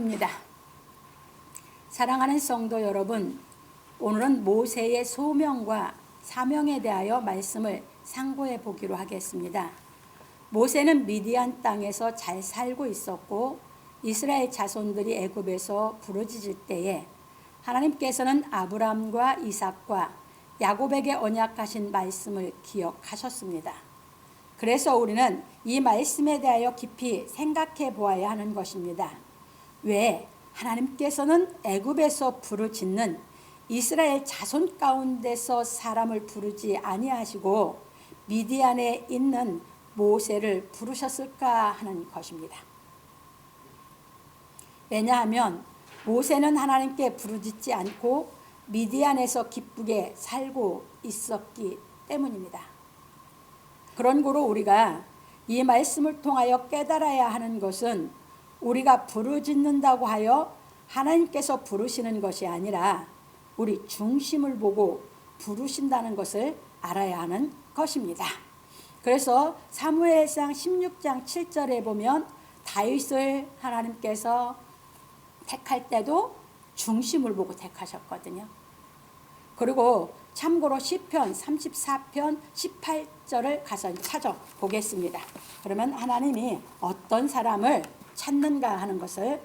입니다. 사랑하는 성도 여러분, 오늘은 모세의 소명과 사명에 대하여 말씀을 상고해 보기로 하겠습니다. 모세는 미디안 땅에서 잘 살고 있었고 이스라엘 자손들이 애굽에서 부르짖을 때에 하나님께서는 아브람과 이삭과 야곱에게 언약하신 말씀을 기억하셨습니다. 그래서 우리는 이 말씀에 대하여 깊이 생각해 보아야 하는 것입니다. 왜 하나님께서는 애굽에서 부르짖는 이스라엘 자손 가운데서 사람을 부르지 아니하시고 미디안에 있는 모세를 부르셨을까 하는 것입니다. 왜냐하면 모세는 하나님께 부르짖지 않고 미디안에서 기쁘게 살고 있었기 때문입니다. 그런 고로 우리가 이 말씀을 통하여 깨달아야 하는 것은 우리가 부르짖는다고 하여 하나님께서 부르시는 것이 아니라 우리 중심을 보고 부르신다는 것을 알아야 하는 것입니다. 그래서 사무엘상 16장 7절에 보면 다윗을 하나님께서 택할 때도 중심을 보고 택하셨거든요. 그리고 참고로 시편 34편 18절을 가서 찾아보겠습니다. 그러면 하나님이 어떤 사람을 찾는가 하는 것을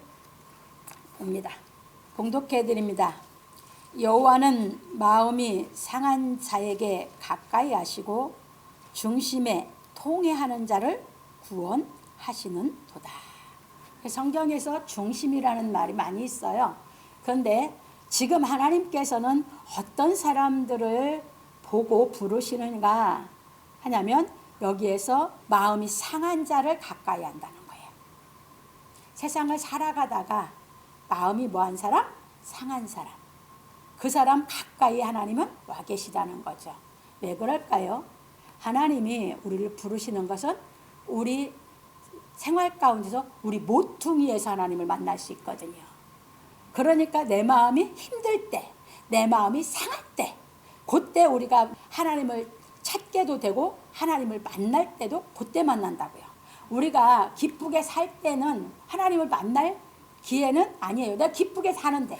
봅니다. 봉독해 드립니다. 여호와는 마음이 상한 자에게 가까이 하시고 중심에 통회하는 자를 구원하시는 도다. 성경에서 중심이라는 말이 많이 있어요. 그런데 지금 하나님께서는 어떤 사람들을 보고 부르시는가 하냐면 여기에서 마음이 상한 자를 가까이 한다는 거예요. 세상을 살아가다가 마음이 뭐한 사람? 상한 사람. 그 사람 가까이 하나님은 와 계시다는 거죠. 왜 그럴까요? 하나님이 우리를 부르시는 것은 우리 생활 가운데서 우리 모퉁이에서 하나님을 만날 수 있거든요. 그러니까 내 마음이 힘들 때, 내 마음이 상할 때, 그때 우리가 하나님을 찾게도 되고 하나님을 만날 때도 그때 만난다고요. 우리가 기쁘게 살 때는 하나님을 만날 기회는 아니에요. 내가 기쁘게 사는데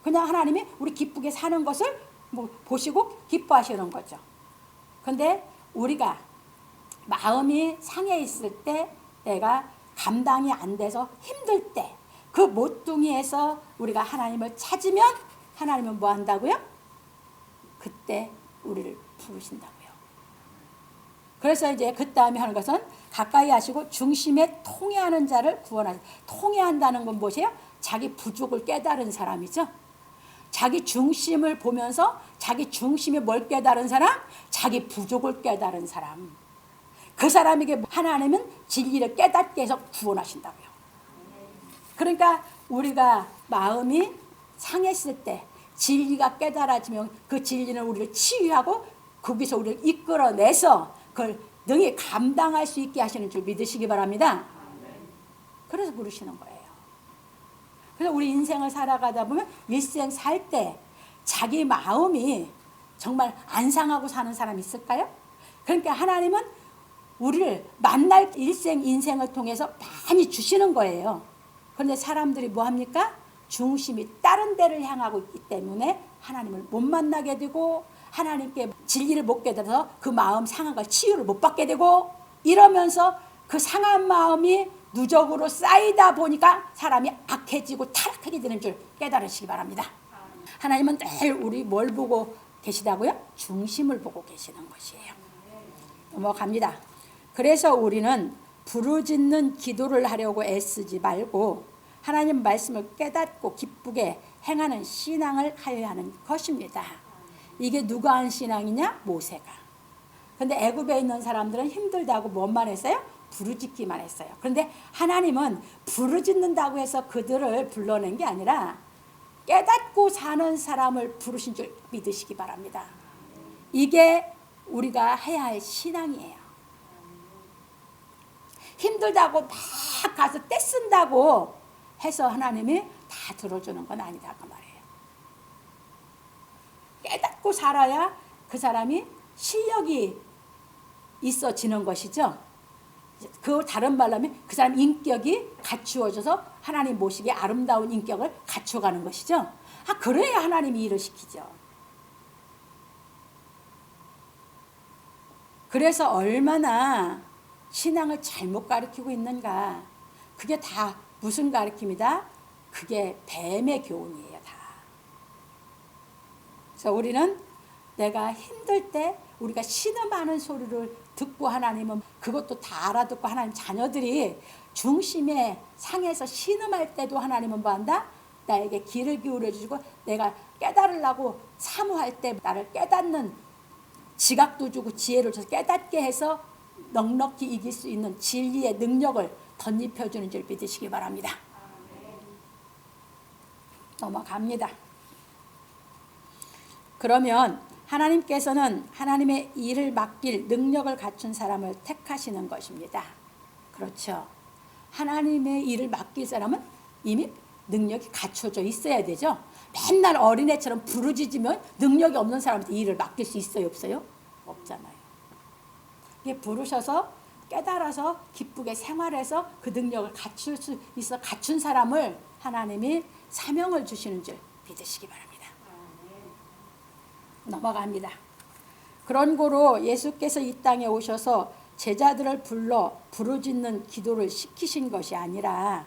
그냥 하나님이 우리 기쁘게 사는 것을 보시고 기뻐하시는 거죠. 그런데 우리가 마음이 상해 있을 때, 내가 감당이 안 돼서 힘들 때, 그 모퉁이에서 우리가 하나님을 찾으면 하나님은 뭐 한다고요? 그때 우리를 부르신다고요. 그래서 이제 그 다음에 하는 것은 가까이 하시고 중심에 통회하는 자를 구원하시다. 통회한다는 건 무엇이에요? 자기 부족을 깨달은 사람이죠. 자기 중심을 보면서 자기 중심에 뭘 깨달은 사람? 자기 부족을 깨달은 사람. 그 사람에게 하나님은 진리를 깨닫게 해서 구원하신다고요. 그러니까 우리가 마음이 상했을 때 진리가 깨달아지면 그 진리는 우리를 치유하고 거기서 우리를 이끌어내서 그걸 능히 감당할 수 있게 하시는 줄 믿으시기 바랍니다. 그래서 부르시는 거예요. 그래서 우리 인생을 살아가다 보면 일생 살 때 자기 마음이 정말 안 상하고 사는 사람이 있을까요? 그러니까 하나님은 우리를 만날 일생 인생을 통해서 많이 주시는 거예요. 그런데 사람들이 뭐 합니까? 중심이 다른 데를 향하고 있기 때문에 하나님을 못 만나게 되고 하나님께 진리를 못 깨달아서 그 마음 상한 걸 치유를 못 받게 되고 이러면서 그 상한 마음이 누적으로 쌓이다 보니까 사람이 악해지고 타락하게 되는 줄 깨달으시기 바랍니다. 하나님은 늘 우리 뭘 보고 계시다고요? 중심을 보고 계시는 것이에요. 넘어갑니다. 그래서 우리는 부르짖는 기도를 하려고 애쓰지 말고 하나님 말씀을 깨닫고 기쁘게 행하는 신앙을 하여야 하는 것입니다. 이게 누가 한 신앙이냐? 모세가. 그런데 애굽에 있는 사람들은 힘들다고 뭔만 했어요? 부르짖기만 했어요. 그런데 하나님은 부르짖는다고 해서 그들을 불러낸 게 아니라 깨닫고 사는 사람을 부르신 줄 믿으시기 바랍니다. 이게 우리가 해야 할 신앙이에요. 힘들다고 막 가서 떼쓴다고 해서 하나님이 다 들어주는 건 아니다 그 말이에요. 깨닫고 살아야 그 사람이 실력이 있어지는 것이죠. 그 다른 말로 하면 그 사람 인격이 갖추어져서 하나님 모시기에 아름다운 인격을 갖춰가는 것이죠. 그래야 하나님이 일을 시키죠. 그래서 얼마나 신앙을 잘못 가르치고 있는가. 그게 다 무슨 가르침이다? 그게 뱀의 교훈이에요, 다. 그래서 우리는 내가 힘들 때 우리가 신음하는 소리를 듣고 하나님은 그것도 다 알아듣고 하나님 자녀들이 중심에 상해서 신음할 때도 하나님은 뭐한다? 나에게 귀를 기울여 주시고 내가 깨달으려고 사모할 때 나를 깨닫는 지각도 주고 지혜를 줘서 깨닫게 해서 넉넉히 이길 수 있는 진리의 능력을 덧입혀 주는 줄 믿으시기 바랍니다. 넘어갑니다. 그러면 하나님께서는 하나님의 일을 맡길 능력을 갖춘 사람을 택하시는 것입니다. 그렇죠. 하나님의 일을 맡길 사람은 이미 능력이 갖춰져 있어야 되죠. 맨날 어린애처럼 부르짖으면 능력이 없는 사람한테 일을 맡길 수 있어요, 없어요? 없잖아요. 이게 부르셔서 깨달아서 기쁘게 생활해서 그 능력을 갖출 수 있어 갖춘 사람을 하나님이 사명을 주시는 줄 믿으시기 바랍니다. 넘어갑니다. 그런 고로 예수께서 이 땅에 오셔서 제자들을 불러 부르짖는 기도를 시키신 것이 아니라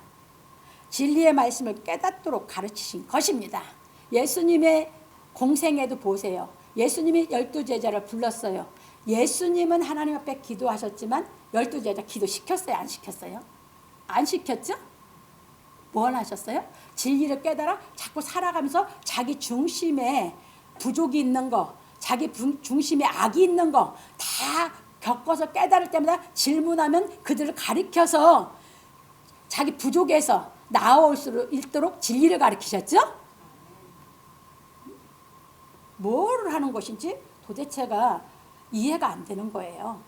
진리의 말씀을 깨닫도록 가르치신 것입니다. 예수님의 공생에도 보세요. 예수님이 12제자를 불렀어요. 예수님은 하나님 앞에 기도하셨지만 12제자 기도시켰어요? 안 시켰어요? 안 시켰죠? 뭘 하셨어요? 진리를 깨달아 자꾸 살아가면서 자기 중심에 부족이 있는 거, 자기 중심에 악이 있는 거 다 겪어서 깨달을 때마다 질문하면 그들을 가리켜서 자기 부족에서 나아올 수 있도록 진리를 가르치셨죠? 뭘 하는 것인지 도대체가 이해가 안 되는 거예요.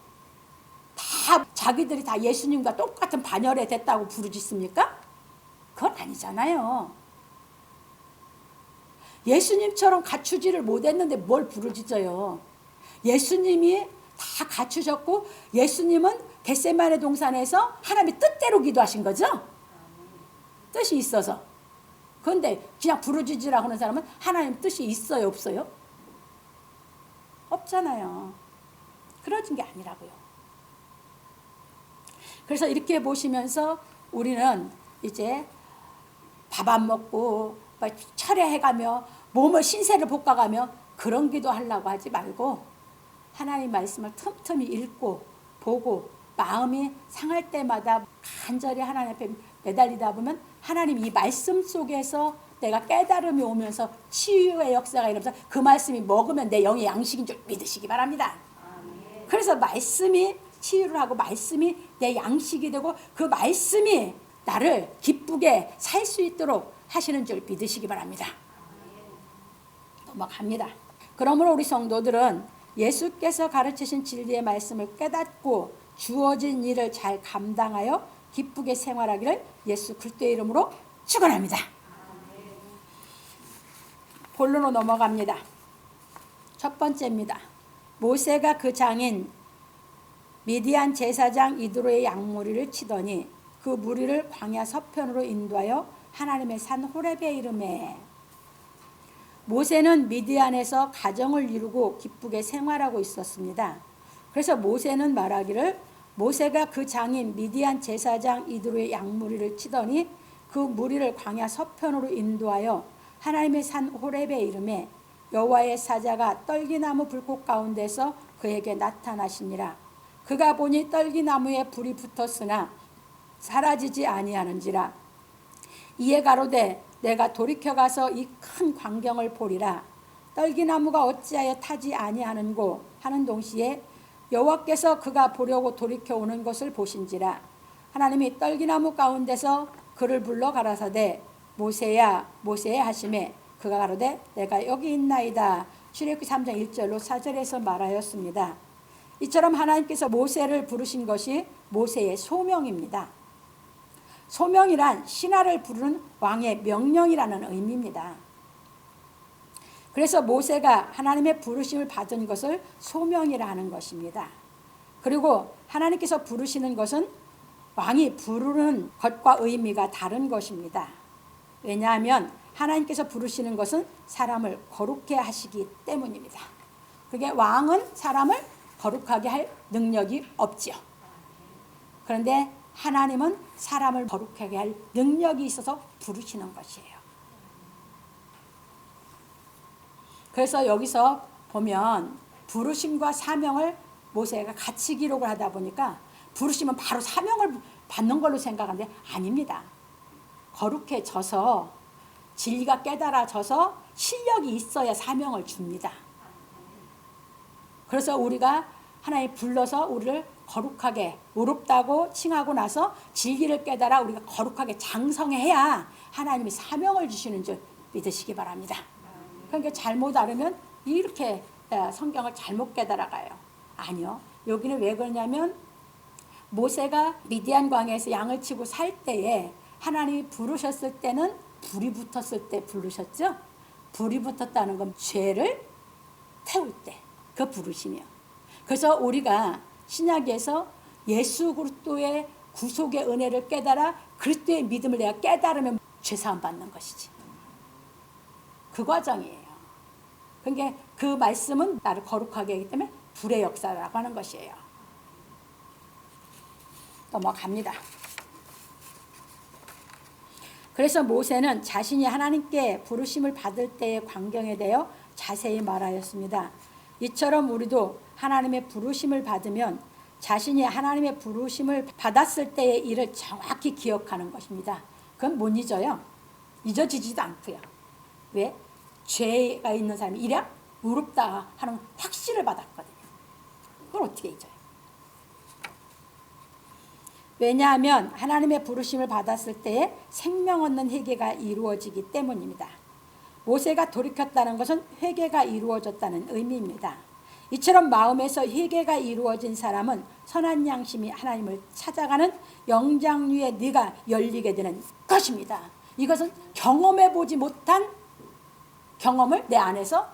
다 자기들이 다 예수님과 똑같은 반열에 됐다고 부르짖습니까? 그건 아니잖아요. 예수님처럼 갖추지를 못했는데 뭘 부르짖어요. 예수님이 다 갖추셨고 예수님은 겟세마네 동산에서 하나님의 뜻대로 기도하신 거죠. 뜻이 있어서. 그런데 그냥 부르짖으라고 하는 사람은 하나님 뜻이 있어요, 없어요? 없잖아요. 그러진 게 아니라고요. 그래서 이렇게 보시면서 우리는 이제 밥 안 먹고 철회해가며 몸을 신세를 볶아가며 그런 기도하려고 하지 말고 하나님 말씀을 틈틈이 읽고 보고 마음이 상할 때마다 간절히 하나님 앞에 매달리다 보면 하나님 이 말씀 속에서 내가 깨달음이 오면서 치유의 역사가 일어나면서 그 말씀이 먹으면 내 영의 양식인 줄 믿으시기 바랍니다. 그래서 말씀이 치유를 하고 말씀이 내 양식이 되고 그 말씀이 나를 기쁘게 살 수 있도록 하시는 줄 믿으시기 바랍니다. 넘어갑니다. 그러므로 우리 성도들은 예수께서 가르치신 진리의 말씀을 깨닫고 주어진 일을 잘 감당하여 기쁘게 생활하기를 예수 그리스도의 이름으로 축원합니다. 본론으로 넘어갑니다. 첫 번째입니다. 모세가 그 장인 미디안 제사장 이드로의 양무리를 치더니 그 무리를 광야 서편으로 인도하여 하나님의 산 호렙에 이르매. 모세는 미디안에서 가정을 이루고 기쁘게 생활하고 있었습니다. 그래서 모세는 말하기를 모세가 그 장인 미디안 제사장 이드로의 양무리를 치더니 그 무리를 광야 서편으로 인도하여 하나님의 산 호렙에 이르매 여호와의 사자가 떨기나무 불꽃 가운데서 그에게 나타나시니라. 그가 보니 떨기나무에 불이 붙었으나 사라지지 아니하는지라. 이에 가로되 내가 돌이켜 가서 이 큰 광경을 보리라. 떨기나무가 어찌하여 타지 아니하는고 하는 동시에 여호와께서 그가 보려고 돌이켜 오는 것을 보신지라. 하나님이 떨기나무 가운데서 그를 불러 가라사대 모세야 모세야 하시매 그가 가로되 내가 여기 있나이다. 출애굽기 3장 1절로 4절에서 말하였습니다. 이처럼 하나님께서 모세를 부르신 것이 모세의 소명입니다. 소명이란 신하를 부르는 왕의 명령이라는 의미입니다. 그래서 모세가 하나님의 부르심을 받은 것을 소명이라 하는 것입니다. 그리고 하나님께서 부르시는 것은 왕이 부르는 것과 의미가 다른 것입니다. 왜냐하면 하나님께서 부르시는 것은 사람을 거룩해 하시기 때문입니다. 그게 왕은 사람을 거룩하게 할 능력이 없지요. 그런데 하나님은 사람을 거룩하게 할 능력이 있어서 부르시는 것이에요. 그래서 여기서 보면 부르심과 사명을 모세가 같이 기록을 하다 보니까 부르시면 바로 사명을 받는 걸로 생각하는데 아닙니다. 거룩해져서 진리가 깨달아져서 실력이 있어야 사명을 줍니다. 그래서 우리가 하나님 불러서 우리를 거룩하게 의롭다고 칭하고 나서 진리를 깨달아 우리가 거룩하게 장성해야 하나님이 사명을 주시는 줄 믿으시기 바랍니다. 그러니까 잘못 알으면 이렇게 성경을 잘못 깨달아가요. 아니요. 여기는 왜 그러냐면 모세가 미디안 광야에서 양을 치고 살 때에 하나님이 부르셨을 때는 불이 붙었을 때 부르셨죠. 불이 붙었다는 건 죄를 태울 때 그 부르심이요. 그래서 우리가 신약에서 예수 그리스도의 구속의 은혜를 깨달아 그리스도의 믿음을 내가 깨달으면 죄사함 받는 것이지. 그 과정이에요. 그러니까 그 말씀은 나를 거룩하게 하기 때문에 불의 역사라고 하는 것이에요. 넘어갑니다. 그래서 모세는 자신이 하나님께 부르심을 받을 때의 광경에 대하여 자세히 말하였습니다. 이처럼 우리도 하나님의 부르심을 받으면 자신이 하나님의 부르심을 받았을 때의 일을 정확히 기억하는 것입니다. 그건 못 잊어요. 잊어지지도 않고요. 왜? 죄가 있는 사람이 이래 의롭다 하는 확신을 받았거든요. 그걸 어떻게 잊어요? 왜냐하면 하나님의 부르심을 받았을 때에 생명 얻는 회개가 이루어지기 때문입니다. 모세가 돌이켰다는 것은 회개가 이루어졌다는 의미입니다. 이처럼 마음에서 회개가 이루어진 사람은 선한 양심이 하나님을 찾아가는 영장류의 뇌가 열리게 되는 것입니다. 이것은 경험해보지 못한 경험을 내 안에서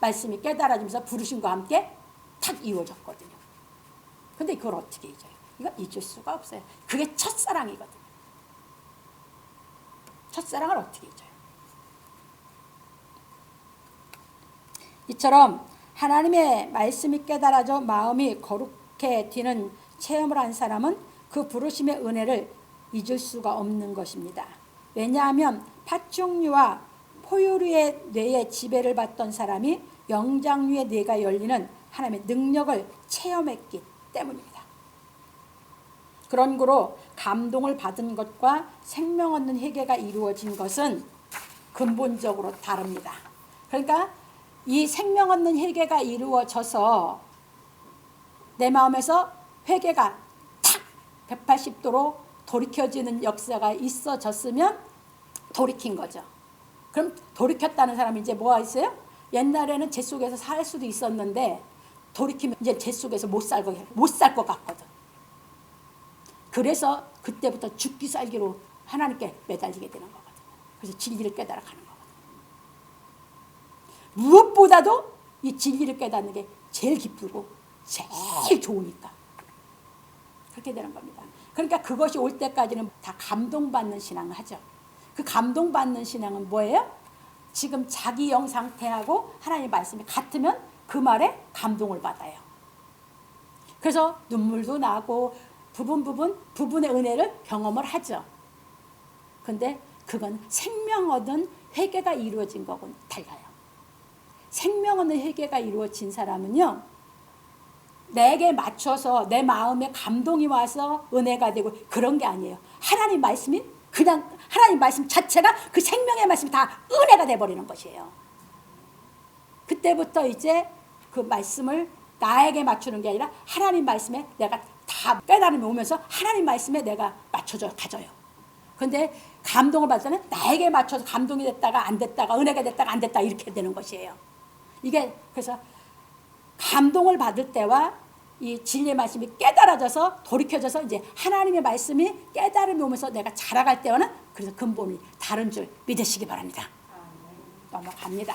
말씀이 깨달아지면서 부르심과 함께 탁 이루어졌거든요. 근데 그걸 어떻게 잊어요? 이건 잊을 수가 없어요. 그게 첫사랑이거든요. 첫사랑을 어떻게 잊어요? 이처럼 하나님의 말씀이 깨달아져 마음이 거룩해지는 체험을 한 사람은 그 부르심의 은혜를 잊을 수가 없는 것입니다. 왜냐하면 파충류와 포유류의 뇌의 지배를 받던 사람이 영장류의 뇌가 열리는 하나님의 능력을 체험했기 때문입니다. 그런 거로 감동을 받은 것과 생명 얻는 회개가 이루어진 것은 근본적으로 다릅니다. 그러니까 이 생명 얻는 회개가 이루어져서 내 마음에서 회개가 탁 180도로 돌이켜지는 역사가 있어졌으면 돌이킨 거죠. 그럼 돌이켰다는 사람이 이제 뭐가 있어요? 옛날에는 죄 속에서 살 수도 있었는데 돌이키면 이제 죄 속에서 못 살 것 같거든. 그래서 그때부터 죽기 살기로 하나님께 매달리게 되는 거거든요. 그래서 진리를 깨달아 가는 거거든요. 무엇보다도 이 진리를 깨닫는 게 제일 기쁘고 제일 좋으니까 그렇게 되는 겁니다. 그러니까 그것이 올 때까지는 다 감동받는 신앙을 하죠. 그 감동받는 신앙은 뭐예요? 지금 자기 영 상태하고 하나님의 말씀이 같으면 그 말에 감동을 받아요. 그래서 눈물도 나고 부분의 은혜를 경험을 하죠. 근데 그건 생명 얻은 회개가 이루어진 거하고는 달라요. 생명 얻는 회개가 이루어진 사람은요, 내게 맞춰서 내 마음에 감동이 와서 은혜가 되고 그런 게 아니에요. 하나님 말씀이 그냥 하나님 말씀 자체가 그 생명의 말씀이 다 은혜가 돼버리는 것이에요. 그때부터 이제 그 말씀을 나에게 맞추는 게 아니라 하나님 말씀에 내가 다 깨달음이 오면서 하나님 말씀에 내가 맞춰져 가져요. 근데 감동을 받을 때는 나에게 맞춰서 감동이 됐다가 안 됐다가 은혜가 됐다가 안 됐다 이렇게 되는 것이에요. 이게 그래서 감동을 받을 때와 이 진리의 말씀이 깨달아져서 돌이켜져서 이제 하나님의 말씀이 깨달음이 오면서 내가 자라갈 때와는 그래서 근본이 다른 줄 믿으시기 바랍니다. 넘어갑니다.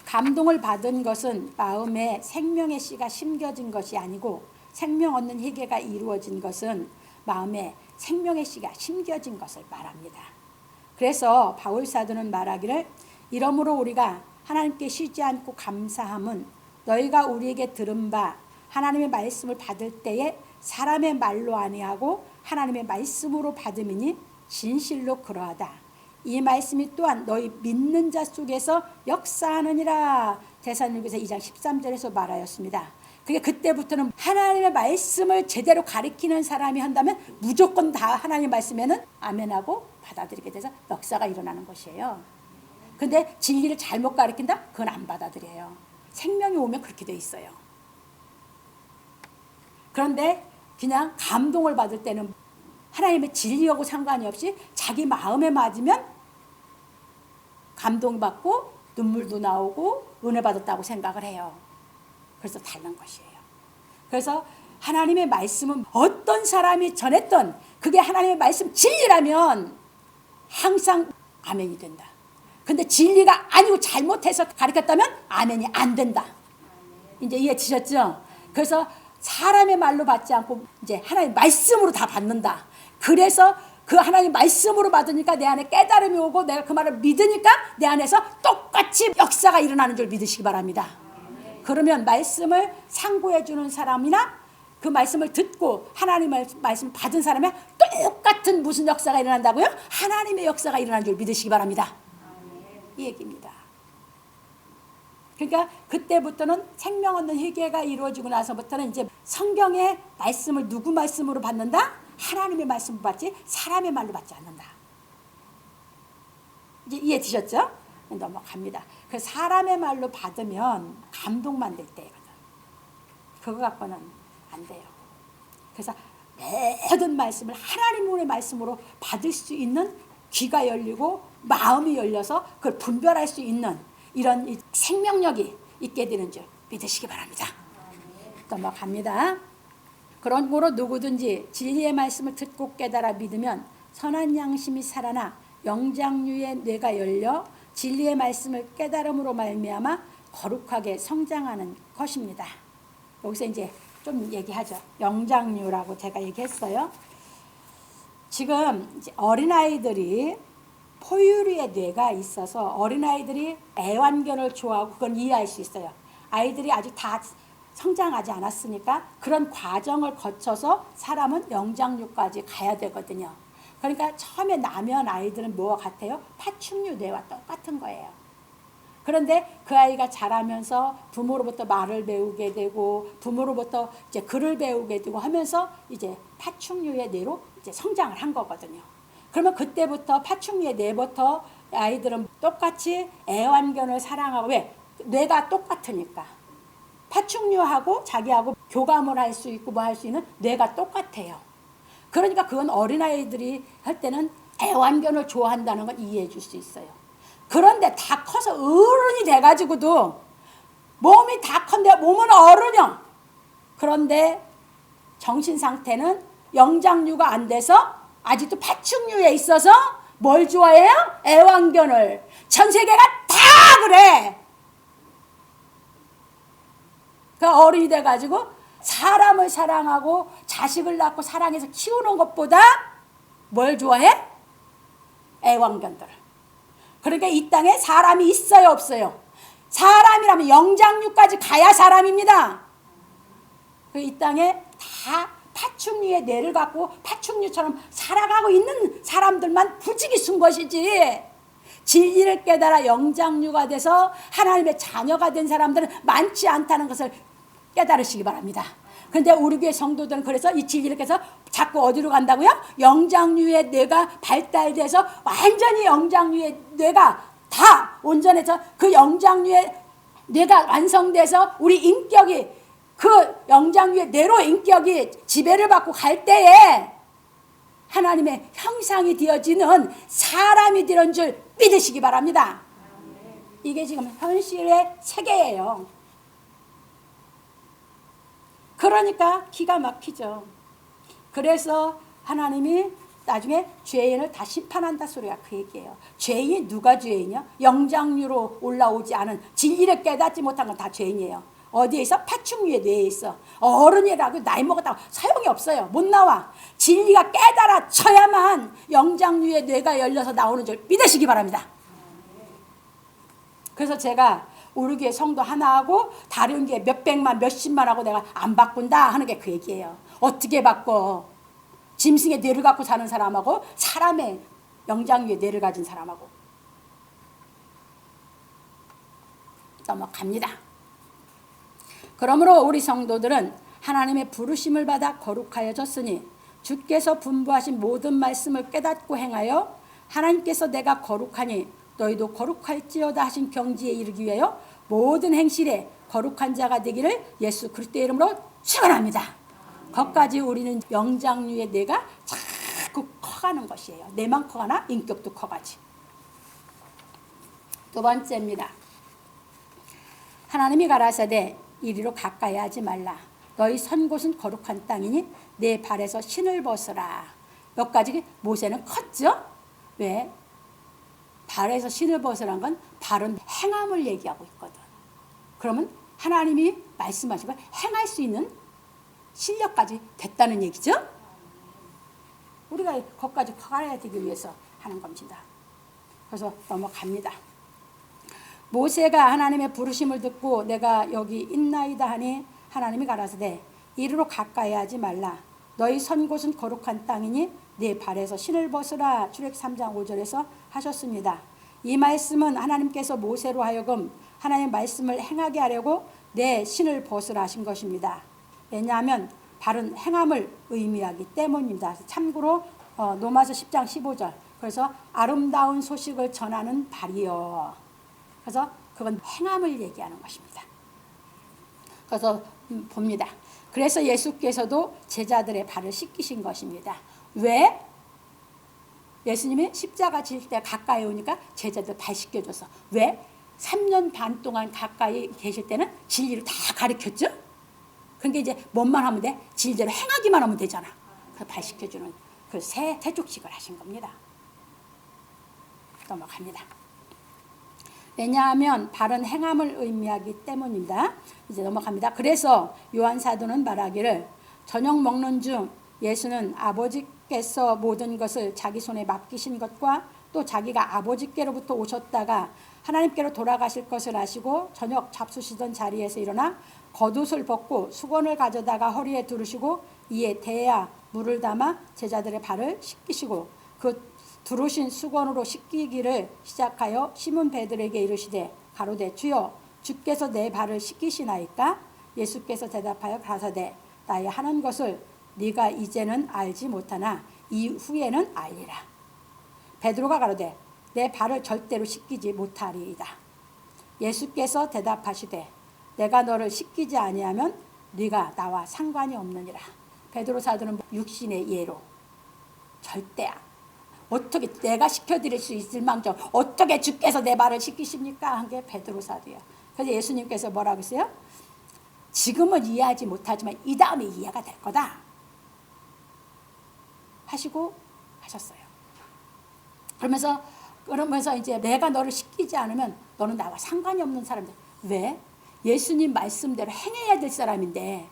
감동을 받은 것은 마음에 생명의 씨가 심겨진 것이 아니고 생명 얻는 회개가 이루어진 것은 마음에 생명의 씨가 심겨진 것을 말합니다. 그래서 바울 사도는 말하기를 이러므로 우리가 하나님께 쉬지 않고 감사함은 너희가 우리에게 들은 바 하나님의 말씀을 받을 때에 사람의 말로 아니하고 하나님의 말씀으로 받음이니 진실로 그러하다. 이 말씀이 또한 너희 믿는 자 속에서 역사하느니라. 데살로니가서 2장 13절에서 말하였습니다. 그게 그때부터는 하나님의 말씀을 제대로 가리키는 사람이 한다면 무조건 다 하나님의 말씀에는 아멘하고 받아들이게 돼서 역사가 일어나는 것이에요. 근데 진리를 잘못 가리킨다? 그건 안 받아들여요. 생명이 오면 그렇게 돼 있어요. 그런데 그냥 감동을 받을 때는 하나님의 진리하고 상관이 없이 자기 마음에 맞으면 감동받고 눈물도 나오고 은혜 받았다고 생각을 해요. 그래서 다른 것이에요. 그래서 하나님의 말씀은 어떤 사람이 전했던 그게 하나님의 말씀 진리라면 항상 아멘이 된다. 근데 진리가 아니고 잘못해서 가르쳤다면 아멘이 안 된다. 이제 이해되셨죠? 그래서 사람의 말로 받지 않고 이제 하나님 말씀으로 다 받는다. 그래서 그 하나님 말씀으로 받으니까 내 안에 깨달음이 오고 내가 그 말을 믿으니까 내 안에서 똑같이 역사가 일어나는 줄 믿으시기 바랍니다. 그러면 말씀을 상고해 주는 사람이나 그 말씀을 듣고 하나님의 말씀 받은 사람이 똑같은 무슨 역사가 일어난다고요? 하나님의 역사가 일어나는 줄 믿으시기 바랍니다. 이 얘기입니다. 그러니까 그때부터는 생명 얻는 회개가 이루어지고 나서부터는 이제 성경의 말씀을 누구 말씀으로 받는다? 하나님의 말씀으로 받지 사람의 말로 받지 않는다. 이제 이해되셨죠? 넘어갑니다. 그 사람의 말로 받으면 감동만 될 때거든. 그거 갖고는 안 돼요. 그래서 모든 말씀을 하나님의 말씀으로 받을 수 있는 귀가 열리고 마음이 열려서 그걸 분별할 수 있는 이런 생명력이 있게 되는 줄 믿으시기 바랍니다. 넘어갑니다. 그러므로 누구든지 진리의 말씀을 듣고 깨달아 믿으면 선한 양심이 살아나 영장류의 뇌가 열려 진리의 말씀을 깨달음으로 말미암아 거룩하게 성장하는 것입니다. 여기서 이제 좀 얘기하죠. 영장류라고 제가 얘기했어요. 지금 이제 어린아이들이 포유류의 뇌가 있어서 어린아이들이 애완견을 좋아하고 그건 이해할 수 있어요. 아이들이 아직 다 성장하지 않았으니까 그런 과정을 거쳐서 사람은 영장류까지 가야 되거든요. 그러니까 처음에 나면 아이들은 뭐와 같아요? 파충류 뇌와 똑같은 거예요. 그런데 그 아이가 자라면서 부모로부터 말을 배우게 되고 부모로부터 이제 글을 배우게 되고 하면서 이제 파충류의 뇌로 이제 성장을 한 거거든요. 그러면 그때부터 파충류의 뇌부터 아이들은 똑같이 애완견을 사랑하고 왜? 뇌가 똑같으니까. 파충류하고 자기하고 교감을 할 수 있고 뭐 할 수 있는 뇌가 똑같아요. 그러니까 그건 어린아이들이 할 때는 애완견을 좋아한다는 건 이해해 줄 수 있어요. 그런데 다 커서 어른이 돼가지고도 몸이 다 컸는데 몸은 어른이요. 그런데 정신 상태는 영장류가 안 돼서 아직도 파충류에 있어서 뭘 좋아해요? 애완견을. 전 세계가 다 그래. 그 어른이 돼가지고 사람을 사랑하고 자식을 낳고 사랑해서 키우는 것보다 뭘 좋아해? 애완견들. 그러니까 이 땅에 사람이 있어요, 없어요? 사람이라면 영장류까지 가야 사람입니다. 이 땅에 다 파충류의 뇌를 갖고 파충류처럼 살아가고 있는 사람들만 부지기 순 것이지 진리를 깨달아 영장류가 돼서 하나님의 자녀가 된 사람들은 많지 않다는 것을 깨달으시기 바랍니다. 그런데 우리 교회 성도들은 그래서 이 진리를 깨서 자꾸 어디로 간다고요? 영장류의 뇌가 발달돼서 완전히 영장류의 뇌가 다 온전해서 그 영장류의 뇌가 완성돼서 우리 인격이 그 영장류의 뇌로 인격이 지배를 받고 갈 때에 하나님의 형상이 되어지는 사람이 되는 줄 믿으시기 바랍니다. 이게 지금 현실의 세계예요. 그러니까 기가 막히죠. 그래서 하나님이 나중에 죄인을 다 심판한다 소리가 그 얘기예요. 죄인 누가 죄인이요? 영장류로 올라오지 않은 진리를 깨닫지 못한 건 다 죄인이에요. 어디에 있어? 파충류의 뇌에 있어. 어른이라고 나이 먹었다고 소용이 없어요. 못 나와. 진리가 깨달아져야만 영장류의 뇌가 열려서 나오는 줄 믿으시기 바랍니다. 그래서 제가 우리 교회 성도 하나하고 다른 교회 몇백만 몇십만 하고 내가 안 바꾼다 하는 게 그 얘기예요. 어떻게 바꿔? 짐승의 뇌를 갖고 사는 사람하고 사람의 영장류의 뇌를 가진 사람하고. 넘어갑니다. 그러므로 우리 성도들은 하나님의 부르심을 받아 거룩하여졌으니 주께서 분부하신 모든 말씀을 깨닫고 행하여 하나님께서 내가 거룩하니 너희도 거룩할지어다 하신 경지에 이르기 위하여 모든 행실에 거룩한 자가 되기를 예수 그리스도의 이름으로 축원합니다. 거기까지 우리는 영장류의 뇌가 자꾸 커가는 것이에요. 뇌만 커가나 인격도 커가지. 두 번째입니다. 하나님이 가라사대 이리로 가까이 하지 말라. 너희 선 곳은 거룩한 땅이니 내 발에서 신을 벗으라. 여기까지 모세는 컸죠? 왜? 발에서 신을 벗으란 건 바른 행함을 얘기하고 있거든. 그러면 하나님이 말씀하시고 행할 수 있는 실력까지 됐다는 얘기죠? 우리가 거기까지 커가야 되기 위해서 하는 겁니다. 그래서 넘어갑니다. 모세가 하나님의 부르심을 듣고 내가 여기 있나이다 하니 하나님이 가라사대 이리로 가까이 하지 말라. 너희 선 곳은 거룩한 땅이니 네 발에서 신을 벗으라. 출애굽 3장 5절에서 하셨습니다. 이 말씀은 하나님께서 모세로 하여금 하나님의 말씀을 행하게 하려고 내 신을 벗으라 하신 것입니다. 왜냐하면 바른 행함을 의미하기 때문입니다. 참고로 로마서 10장 15절. 그래서 아름다운 소식을 전하는 발이요. 그래서 그건 행함을 얘기하는 것입니다. 그래서 봅니다. 그래서 예수께서도 제자들의 발을 씻기신 것입니다. 왜? 예수님이 십자가 질 때 가까이 오니까 제자들 발 씻겨줘서. 왜? 3년 반 동안 가까이 계실 때는 진리를 다 가르쳤죠? 그러니까 이제 뭔만 하면 돼? 진리대로 행하기만 하면 되잖아. 그 발 씻겨주는 그 세족식을 하신 겁니다. 넘어갑니다. 왜냐하면 바른 행함을 의미하기 때문입니다. 이제 넘어갑니다. 그래서 요한 사도는 말하기를 저녁 먹는 중 예수는 아버지께서 모든 것을 자기 손에 맡기신 것과 또 자기가 아버지께로부터 오셨다가 하나님께로 돌아가실 것을 아시고 저녁 잡수시던 자리에서 일어나 겉옷을 벗고 수건을 가져다가 허리에 두르시고 이에 대야 물을 담아 제자들의 발을 씻기시고 그 두르신 수건으로 씻기기를 시작하여 시몬 베드로에게 이르시되 가로되 주여 주께서 내 발을 씻기시나이까? 예수께서 대답하여 가라사대 나의 하는 것을 네가 이제는 알지 못하나 이후에는 알리라. 베드로가 가로되 내 발을 절대로 씻기지 못하리이다. 예수께서 대답하시되 내가 너를 씻기지 아니하면 네가 나와 상관이 없느니라. 베드로 사도는 육신의 예로 절대 어떻게 내가 시켜드릴 수 있을 망정 어떻게 주께서 내 발을 씻기십니까? 한 게 베드로 사도예요. 그래서 예수님께서 뭐라고 했어요? 지금은 이해하지 못하지만 이 다음에 이해가 될 거다 하시고 하셨어요. 그러면서 이제 내가 너를 씻기지 않으면 너는 나와 상관이 없는 사람들. 왜? 예수님 말씀대로 행해야 될 사람인데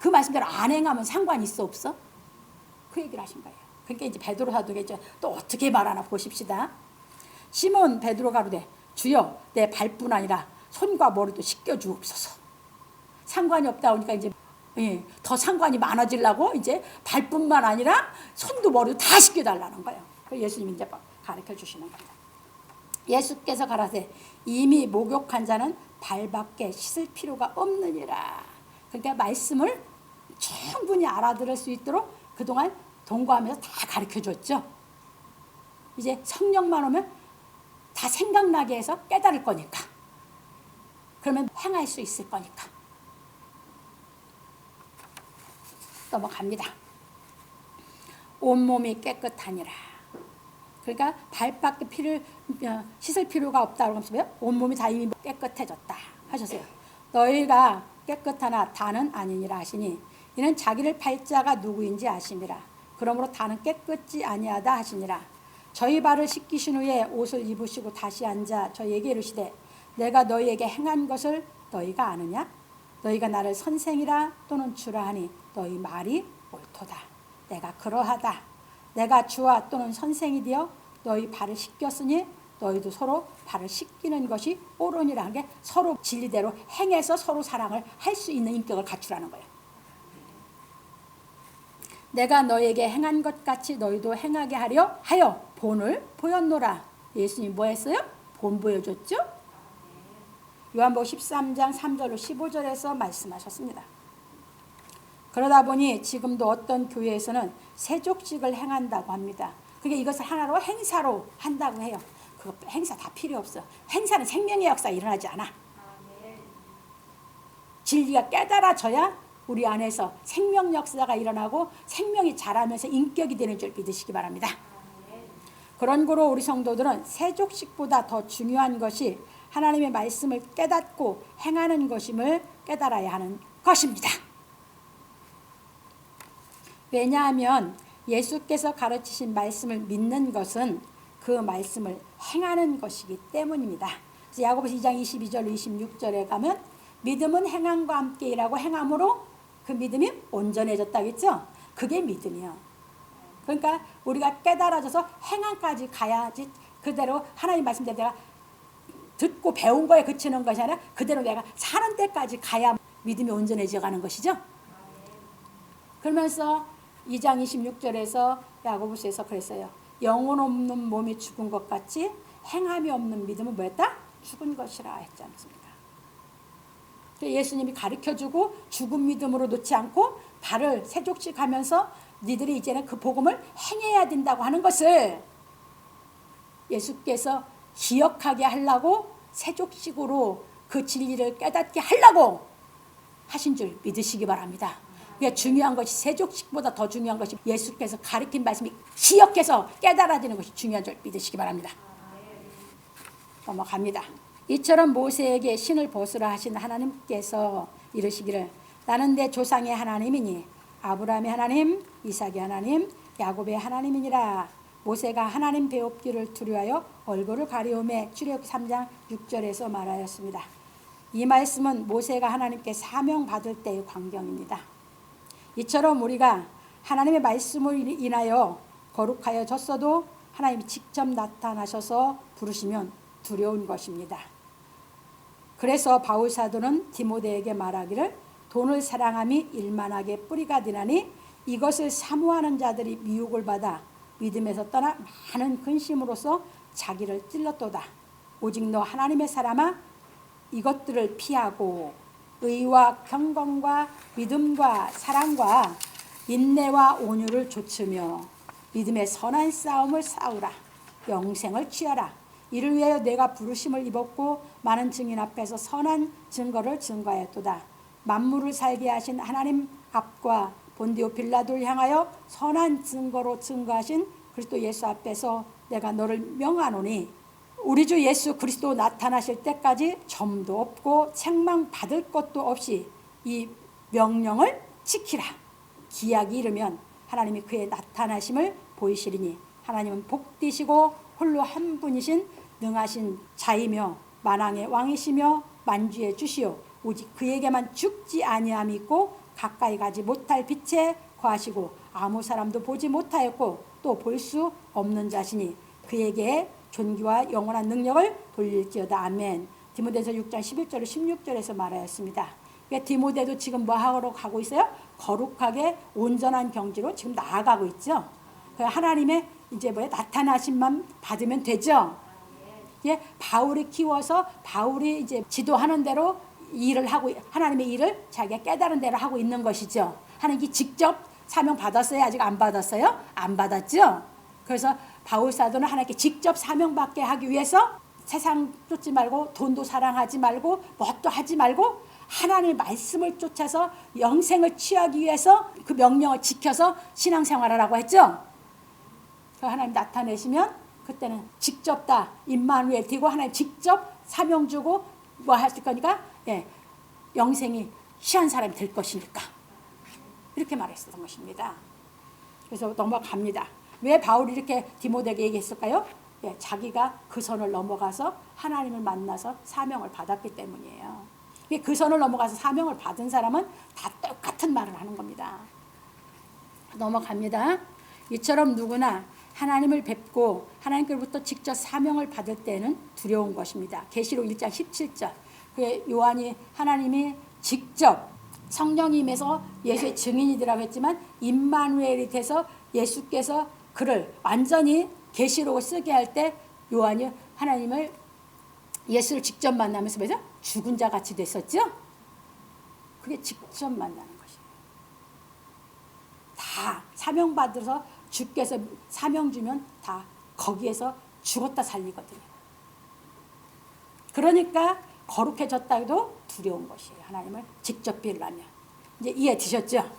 그 말씀대로 안 행하면 상관이 있어 없어? 그 얘기를 하신 거예요. 그러니까 이제 베드로 사도가 이제 또 어떻게 말하나 보십시다. 시몬 베드로가 가로되 주여 내 발뿐 아니라 손과 머리도 씻겨 주옵소서. 상관이 없다 보니까 이제 더 상관이 많아지려고 이제 발뿐만 아니라 손도 머리도 다 씻겨 달라는 거예요. 그 예수님이 이제 가르쳐 주시는 겁니다. 예수께서 가라사대 이미 목욕한 자는 발밖에 씻을 필요가 없느니라. 그러니까 말씀을 충분히 알아들을 수 있도록 그동안 동거하면서 다 가르쳐 줬죠. 이제 성령만 오면 다 생각나게 해서 깨달을 거니까. 그러면 행할 수 있을 거니까. 넘어갑니다. 온몸이 깨끗하니라. 그러니까 발밖에 씻을 필요가 없다고 하면서 온몸이 다 이미 깨끗해졌다 하셨어요. 너희가 깨끗하나 다는 아니니라 하시니 이는 자기를 팔 자가 누구인지 아심이라. 그러므로 다는 깨끗지 아니하다 하시니라. 저희 발을 씻기신 후에 옷을 입으시고 다시 앉아 저희에게 이르시되 내가 너희에게 행한 것을 너희가 아느냐? 너희가 나를 선생이라 또는 주라 하니 너희 말이 옳도다. 내가 그러하다. 내가 주와 또는 선생이 되어 너희 발을 씻겼으니 너희도 서로 발을 씻기는 것이 옳으니라 하는 게 서로 진리대로 행해서 서로 사랑을 할 수 있는 인격을 갖추라는 거예요. 내가 너에게 행한 것 같이 너희도 행하게 하려 하여 본을 보였노라. 예수님이 뭐 했어요? 본 보여줬죠? 요한복음 13장 3절로 15절에서 말씀하셨습니다. 그러다 보니 지금도 어떤 교회에서는 세족식을 행한다고 합니다. 그게 이것을 하나로 행사로 한다고 해요. 그거 행사 다 필요 없어. 행사는 생명의 역사가 일어나지 않아. 진리가 깨달아져야 우리 안에서 생명 역사가 일어나고 생명이 자라면서 인격이 되는 줄 믿으시기 바랍니다. 그런 거로 우리 성도들은 세족식보다 더 중요한 것이 하나님의 말씀을 깨닫고 행하는 것임을 깨달아야 하는 것입니다. 왜냐하면 예수께서 가르치신 말씀을 믿는 것은 그 말씀을 행하는 것이기 때문입니다. 그래서 야고보서 2장 22절 26절에 가면 믿음은 행함과 함께 일하고 행함으로 그 믿음이 온전해졌다겠죠. 그게 믿음이요. 그러니까 우리가 깨달아져서 행함까지 가야지 그대로 하나님 말씀대로 내가 듣고 배운 거에 그치는 것이 아니라 그대로 내가 사는 데까지 가야 믿음이 온전해져 가는 것이죠. 그러면서 2장 26절에서 야고보서에서 그랬어요. 영혼 없는 몸이 죽은 것 같이 행함이 없는 믿음은 뭐였다? 죽은 것이라 했지 않습니까? 예수님이 가르쳐주고 죽은 믿음으로 놓지 않고 발을 세족식 하면서 니들이 이제는 그 복음을 행해야 된다고 하는 것을 예수께서 기억하게 하려고 세족식으로 그 진리를 깨닫게 하려고 하신 줄 믿으시기 바랍니다. 그게 중요한 것이 세족식보다 더 중요한 것이 예수께서 가르친 말씀이 기억해서 깨달아지는 것이 중요한 줄 믿으시기 바랍니다. 넘어갑니다. 이처럼 모세에게 신을 벗으라 하신 하나님께서 이르시기를 나는 내 조상의 하나님이니 아브라함의 하나님, 이삭의 하나님, 야곱의 하나님이니라. 모세가 하나님 배웁기를 두려워하여 얼굴을 가리우매 출애굽기 3장 6절에서 말하였습니다. 이 말씀은 모세가 하나님께 사명받을 때의 광경입니다. 이처럼 우리가 하나님의 말씀을 인하여 거룩하여졌어도 하나님이 직접 나타나셔서 부르시면 두려운 것입니다. 그래서 바울 사도는 디모데에게 말하기를 돈을 사랑함이 일만하게 뿌리가 되나니 이것을 사모하는 자들이 미혹을 받아 믿음에서 떠나 많은 근심으로써 자기를 찔렀도다. 오직 너 하나님의 사람아 이것들을 피하고 의와 경건과 믿음과 사랑과 인내와 온유를 좇으며 믿음의 선한 싸움을 싸우라. 영생을 취하라. 이를 위하여 내가 부르심을 입었고 많은 증인 앞에서 선한 증거를 증거하였도다. 만물을 살게 하신 하나님 앞과 본디오 빌라도를 향하여 선한 증거로 증거하신 그리스도 예수 앞에서 내가 너를 명하노니 우리 주 예수 그리스도 나타나실 때까지 점도 없고 책망받을 것도 없이 이 명령을 지키라. 기약이 이르면 하나님이 그의 나타나심을 보이시리니 하나님은 복되시고 홀로 한 분이신 능하신 자이며 만왕의 왕이시며 만주의 주시오. 오직 그에게만 죽지 아니함이 있고 가까이 가지 못할 빛에 거하시고 아무 사람도 보지 못하였고 또 볼 수 없는 자시니 그에게 존귀와 영원한 능력을 돌릴지어다. 아멘. 디모데서 6장 11절 16절에서 말하였습니다. 그러니까 디모데도 지금 뭐 하러 가고 있어요? 거룩하게 온전한 경지로 지금 나아가고 있죠. 하나님의 이제 뭐야 나타나심만 받으면 되죠. 예, 바울이 키워서 바울이 이제 지도하는 대로 일을 하고 하나님의 일을 자기가 깨달은 대로 하고 있는 것이죠. 하나님이 직접 사명 받았어요? 아직 안 받았어요? 안 받았죠. 그래서 바울 사도는 하나님께 직접 사명 받게 하기 위해서 세상 쫓지 말고 돈도 사랑하지 말고 뭣도 하지 말고 하나님의 말씀을 쫓아서 영생을 취하기 위해서 그 명령을 지켜서 신앙생활하라고 했죠. 하나님 나타내시면 그때는 직접 다 임마누엘 되고 하나님 직접 사명 주고 뭐 할 거니까 예, 영생이 희한 사람이 될 것이니까 이렇게 말했었던 것입니다. 그래서 넘어갑니다. 왜 바울이 이렇게 디모데에게 얘기했을까요? 예, 자기가 그 선을 넘어가서 하나님을 만나서 사명을 받았기 때문이에요. 그 선을 넘어가서 사명을 받은 사람은 다 똑같은 말을 하는 겁니다. 넘어갑니다. 이처럼 누구나 하나님을 뵙고 하나님께로부터 직접 사명을 받을 때는 두려운 것입니다. 계시록 1장 17절. 요한이 하나님이 직접 성령이 임해서 예수의 증인이 되라고 했지만 임마누엘이 돼서 예수께서 그를 완전히 계시록을 쓰게 할 때 요한이 하나님을 예수를 직접 만나면서 뭐죠? 죽은 자 같이 됐었죠? 그게 직접 만나는 것이에요. 다 사명 받아서 주께서 사명 주면 다 거기에서 죽었다 살리거든요. 그러니까 거룩해졌다 해도 두려운 것이에요. 하나님을 직접 뵈려면. 이제 이해 되셨죠?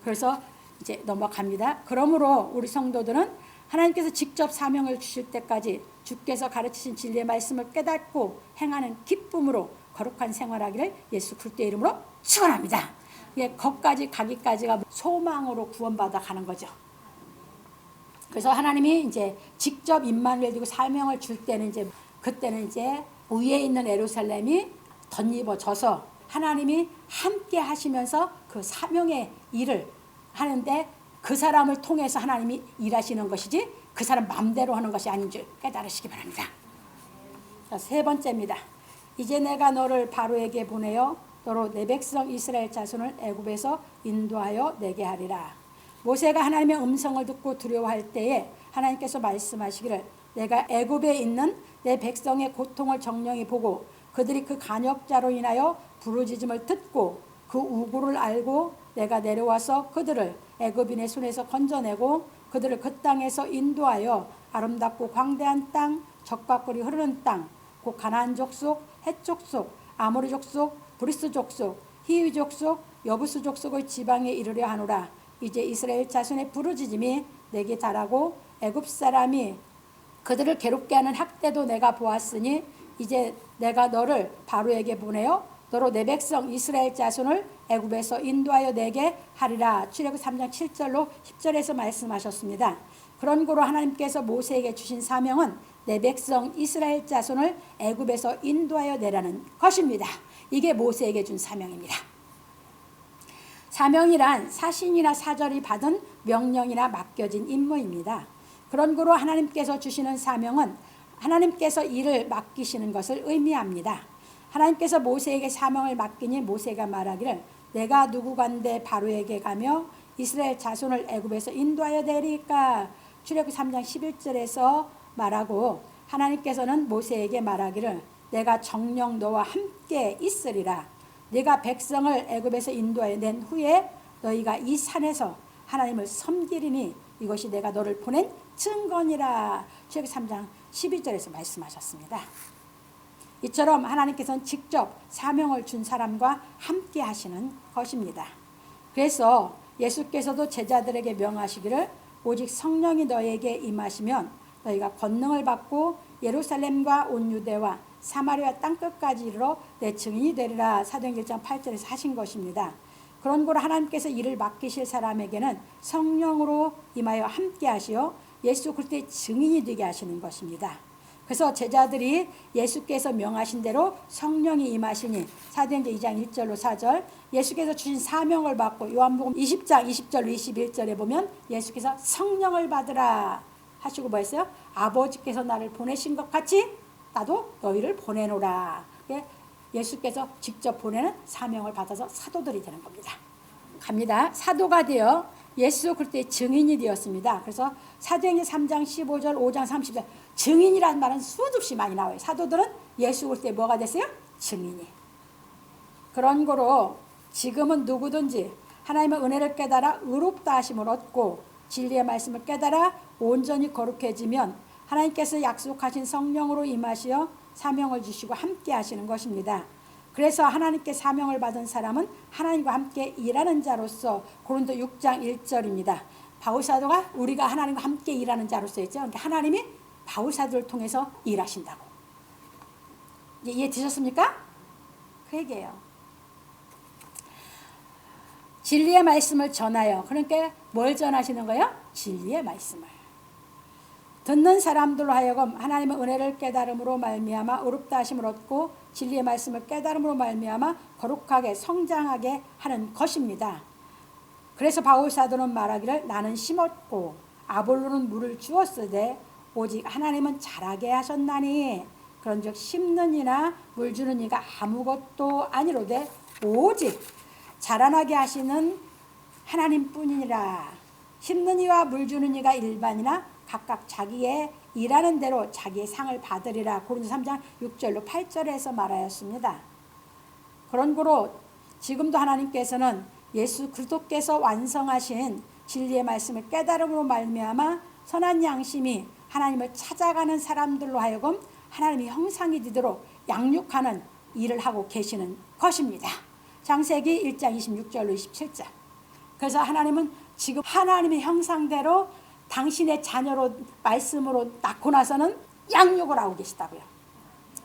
그래서 이제 넘어갑니다. 그러므로 우리 성도들은 하나님께서 직접 사명을 주실 때까지 주께서 가르치신 진리의 말씀을 깨닫고 행하는 기쁨으로 거룩한 생활하기를 예수 그리스도의 이름으로 축원합니다. 거기까지 가기까지가 소망으로 구원받아 가는 거죠. 그래서 하나님이 이제 직접 임마누엘 되고 사명을 줄 때는 이제 그때는 이제 위에 있는 예루살렘이 덧입어져서 하나님이 함께 하시면서 그 사명의 일을 하는데 그 사람을 통해서 하나님이 일하시는 것이지 그 사람 마음대로 하는 것이 아닌 줄 깨달으시기 바랍니다. 자, 세 번째입니다. 이제 내가 너를 바로에게 보내어 너로 내 백성 이스라엘 자손을 애굽에서 인도하여 내게 하리라. 모세가 하나님의 음성을 듣고 두려워할 때에 하나님께서 말씀하시기를 내가 애굽에 있는 내 백성의 고통을 정령히 보고 그들이 그 간역자로 인하여 부르짖음을 듣고 그 우고를 알고 내가 내려와서 그들을 애굽인의 손에서 건져내고 그들을 그 땅에서 인도하여 아름답고 광대한 땅, 젖과 꿀이 흐르는 땅, 곧 가나안 족속, 헷 족속, 아모리 족속, 브리스 족속, 히위 족속, 여부스 족속의 지방에 이르려 하노라. 이제 이스라엘 자손의 부르짖음이 내게 달하고 애굽 사람이 그들을 괴롭게 하는 학대도 내가 보았으니 이제 내가 너를 바로에게 보내어 너로 내 백성 이스라엘 자손을 애굽에서 인도하여 내게 하리라. 출애굽 3장 7절로 10절에서 말씀하셨습니다. 그런 고로 하나님께서 모세에게 주신 사명은 내 백성 이스라엘 자손을 애굽에서 인도하여 내라는 것입니다. 이게 모세에게 준 사명입니다. 사명이란 사신이나 사절이 받은 명령이나 맡겨진 임무입니다. 그런 고로 하나님께서 주시는 사명은 하나님께서 일을 맡기시는 것을 의미합니다. 하나님께서 모세에게 사명을 맡기니 모세가 말하기를 내가 누구간데 바로에게 가며 이스라엘 자손을 애굽에서 인도하여 내리까. 출애굽 3장 11절에서 말하고 하나님께서는 모세에게 말하기를 내가 정녕 너와 함께 있으리라. 네가 백성을 애굽에서 인도하여 낸 후에 너희가 이 산에서 하나님을 섬기리니 이것이 내가 너를 보낸 증거니라. 출애굽 3장 12절에서 말씀하셨습니다. 이처럼 하나님께서는 직접 사명을 준 사람과 함께 하시는 것입니다. 그래서 예수께서도 제자들에게 명하시기를 오직 성령이 너에게 임하시면 너희가 권능을 받고 예루살렘과 온 유대와 사마리아 땅끝까지 이르러 내 증인이 되리라. 사도행전 1장 8절에서 하신 것입니다. 그런 고로 하나님께서 일을 맡기실 사람에게는 성령으로 임하여 함께 하시어 예수 그리스도의 증인이 되게 하시는 것입니다. 그래서 제자들이 예수께서 명하신 대로 성령이 임하시니 사도행전 2장 1절로 4절 예수께서 주신 사명을 받고 요한복음 20장 20절로 21절에 보면 예수께서 성령을 받으라 하시고 뭐 했어요? 아버지께서 나를 보내신 것 같이 나도 너희를 보내노라. 예수께서 직접 보내는 사명을 받아서 사도들이 되는 겁니다. 갑니다. 사도가 되어 예수 그리스도의 증인이 되었습니다. 그래서 사도행전 3장 15절 5장 30절 증인이라는 말은 수도 없이 많이 나와요. 사도들은 예수 그리스도의 뭐가 됐어요? 증인이. 그런 거로 지금은 누구든지 하나님의 은혜를 깨달아 의롭다 하심을 얻고 진리의 말씀을 깨달아 온전히 거룩해지면 하나님께서 약속하신 성령으로 임하시어 사명을 주시고 함께 하시는 것입니다. 그래서 하나님께 사명을 받은 사람은 하나님과 함께 일하는 자로서 고린도 6장 1절입니다. 바울사도가 우리가 하나님과 함께 일하는 자로서 했죠. 그러니까 하나님이 바울사도를 통해서 일하신다고. 이해 되셨습니까? 그 얘기예요. 진리의 말씀을 전하여 그러니까 뭘 전하시는 거예요? 진리의 말씀을. 듣는 사람들로 하여금 하나님의 은혜를 깨달음으로 말미암아 의롭다 하심을 얻고 진리의 말씀을 깨달음으로 말미암아 거룩하게 성장하게 하는 것입니다. 그래서 바울 사도는 말하기를 나는 심었고 아볼로는 물을 주었으되 오직 하나님은 자라게 하셨나니 그런즉 심는 이나 물 주는 이가 아무것도 아니로되 오직 자라나게 하시는 하나님뿐이니라. 심는 이와 물 주는 이가 일반이나 각각 자기의 일하는 대로 자기의 상을 받으리라. 고린도서 3장 6절로 8절에서 말하였습니다. 그런 거로 지금도 하나님께서는 예수 그리스도께서 완성하신 진리의 말씀을 깨달음으로 말미암아 선한 양심이 하나님을 찾아가는 사람들로 하여금 하나님의 형상이 되도록 양육하는 일을 하고 계시는 것입니다. 창세기 1장 26절로 27절. 그래서 하나님은 지금 하나님의 형상대로 당신의 자녀로 말씀으로 낳고 나서는 양육을 하고 계시다고요.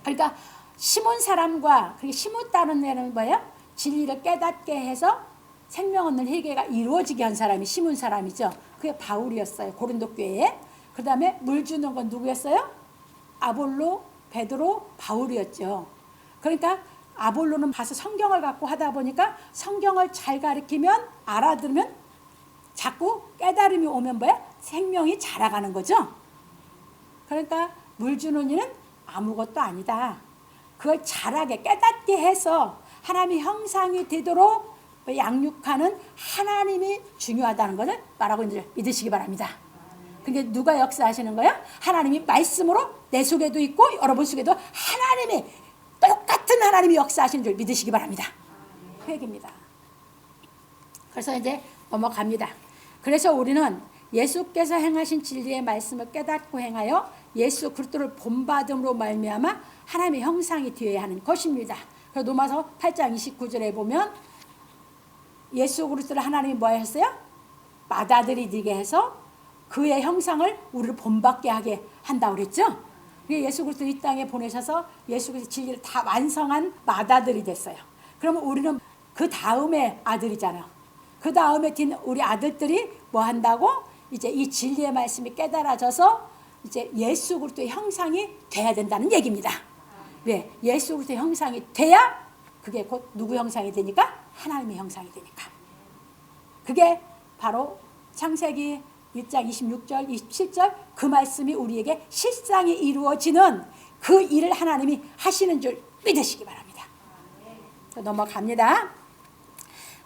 그러니까 심은 사람과 그렇게 심었다는 애는 뭐예요? 진리를 깨닫게 해서 생명 얻는 회개가 이루어지게 한 사람이 심은 사람이죠. 그게 바울이었어요. 고린도 교회에. 그 다음에 물 주는 건 누구였어요? 아볼로, 베드로, 바울이었죠. 그러니까 아볼로는 가서 성경을 갖고 하다 보니까 성경을 잘 가르치면 알아들으면 자꾸 깨달음이 오면 뭐야? 생명이 자라가는 거죠. 그러니까 물 주는 이는 아무것도 아니다. 그걸 자라게 깨닫게 해서 하나님의 형상이 되도록 양육하는 하나님이 중요하다는 것을 말하고 있는 줄 믿으시기 바랍니다. 그게 누가 역사하시는 거예요? 하나님이 말씀으로 내 속에도 있고 여러분 속에도 하나님이 똑같은 하나님이 역사하시는 줄 믿으시기 바랍니다. 그 얘기입니다. 그래서 이제 넘어갑니다. 그래서 우리는 예수께서 행하신 진리의 말씀을 깨닫고 행하여 예수 그리스도를 본받음으로 말미암아 하나님의 형상이 되어야 하는 것입니다. 그래서 로마서 8장 29절에 보면 예수 그리스도를 하나님이 뭐 하셨어요? 받아들이게 해서 그의 형상을 우리를 본받게 하게 한다고 그랬죠. 예수 그리스도 이 땅에 보내셔서 예수 그리스도 진리를 다 완성한 맏아들이 됐어요. 그러면 우리는 그 다음에 아들이잖아요. 그 다음에 우리 아들들이 뭐 한다고? 이제 이 진리의 말씀이 깨달아져서 이제 예수 그리스도의 형상이 돼야 된다는 얘기입니다. 왜? 예수 그리스도의 형상이 돼야 그게 곧 누구 형상이 되니까? 하나님의 형상이 되니까. 그게 바로 창세기 1장 26절, 27절 그 말씀이 우리에게 실상이 이루어지는 그 일을 하나님이 하시는 줄 믿으시기 바랍니다. 넘어갑니다.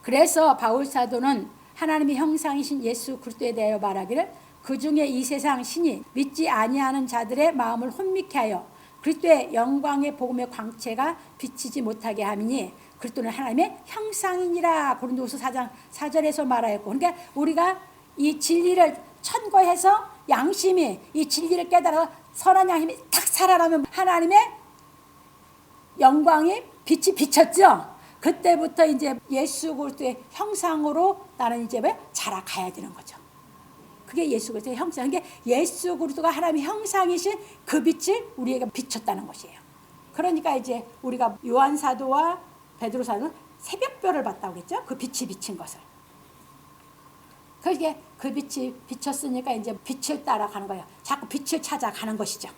그래서 바울 사도는 하나님의 형상이신 예수 그리스도에 대하여 말하기를 그 중에 이 세상 신이 믿지 아니하는 자들의 마음을 혼미케 하여 그리스도의 영광의 복음의 광채가 비치지 못하게 함이니 그리스도는 하나님의 형상이니라. 고린도후서 4장 4절에서 말하였고, 그러니까 우리가 이 진리를 천거해서 양심이 이 진리를 깨달아 선한 양심이 탁 살아나면 하나님의 영광이 빛이 비쳤죠. 그때부터 이제 예수 그리스도의 형상으로 나는 이제 왜 자라가야 되는 거죠. 그게 예수 그리스도의 형상. 이게 예수 그리스도가 하나님의 형상이신 그 빛을 우리에게 비쳤다는 것이에요. 그러니까 이제 우리가 요한 사도와 베드로 사도는 새벽별을 봤다고 그랬죠. 그 빛이 비친 것을. 그게 그 빛이 비쳤으니까 이제 빛을 따라가는 거예요. 자꾸 빛을 찾아가는 것이죠.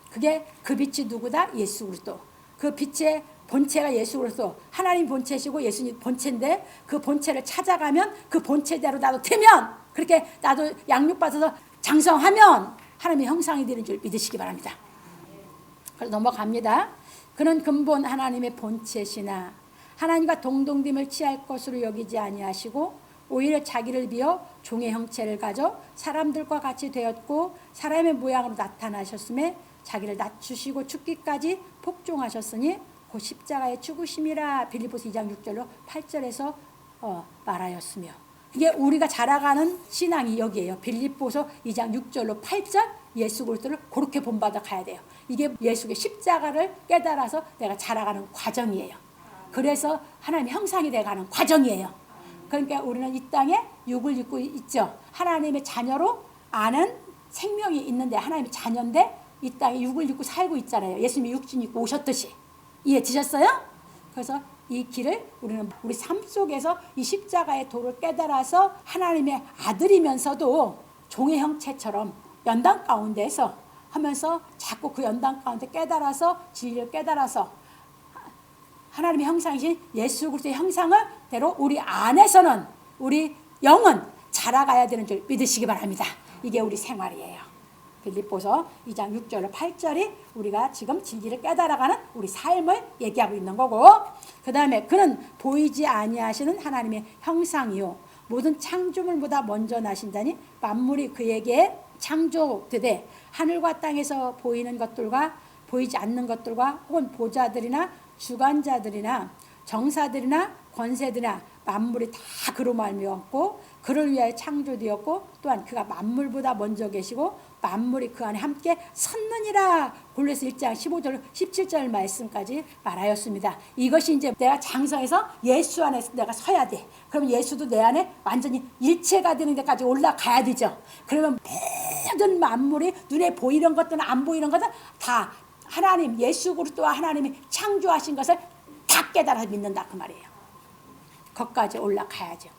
그게 그 빛이 누구다? 예수 그리스도. 그 빛의 본체가 예수 그리스도. 하나님 본체시고 예수님 본체인데 그 본체를 찾아가면 그 본체대로 나도 되면 그렇게 나도 양육받아서 장성하면 하나님의 형상이 되는 줄 믿으시기 바랍니다. 그래서 넘어갑니다. 그는 근본 하나님의 본체시나 하나님과 동등됨을 취할 것으로 여기지 아니하시고 오히려 자기를 비어 종의 형체를 가져 사람들과 같이 되었고 사람의 모양으로 나타나셨음에 자기를 낮추시고 죽기까지 복종하셨으니 곧 십자가의 죽으심이라. 빌립보서 2장 6절로 8절에서 말하였으며 이게 우리가 자라가는 신앙이 여기에요. 빌립보서 2장 6절로 8절 예수 그리스도를 그렇게 본받아 가야 돼요. 이게 예수의 십자가를 깨달아서 내가 자라가는 과정이에요. 그래서 하나님의 형상이 돼가는 과정이에요. 그러니까 우리는 이 땅에 육을 입고 있죠. 하나님의 자녀로 아는 생명이 있는데 하나님의 자녀인데 이 땅에 육을 입고 살고 있잖아요. 예수님이 육신 입고 오셨듯이. 이해되셨어요? 그래서 이 길을 우리는 우리 삶 속에서 이 십자가의 도를 깨달아서 하나님의 아들이면서도 종의 형체처럼 연단 가운데서 하면서 자꾸 그 연단 가운데 깨달아서 진리를 깨달아서 하나님의 형상이신 예수 그리스도의 형상을 대로 우리 안에서는 우리 영은 자라가야 되는 줄 믿으시기 바랍니다. 이게 우리 생활이에요. 빌립보서 2장 6절 8절이 우리가 지금 진리를 깨달아가는 우리 삶을 얘기하고 있는 거고, 그 다음에 그는 보이지 아니하시는 하나님의 형상이요 모든 창조물보다 먼저 나신다니 만물이 그에게 창조되되 하늘과 땅에서 보이는 것들과 보이지 않는 것들과 혹은 보좌들이나 주관자들이나 정사들이나 권세들이나 만물이 다 그로 말미암고 그를 위하여 창조되었고 또한 그가 만물보다 먼저 계시고 만물이 그 안에 함께 섰느니라. 골로새 1장 15절 17절 말씀까지 말하였습니다. 이것이 이제 내가 장성해서 예수 안에서 내가 서야 돼. 그럼 예수도 내 안에 완전히 일체가 되는 데까지 올라가야 되죠. 그러면 모든 만물이 눈에 보이는 것들은 안 보이는 것은 다 하나님 예수 그리스도와 하나님이 창조하신 것을 다 깨달아 믿는다 그 말이에요. 거기까지 올라가야죠.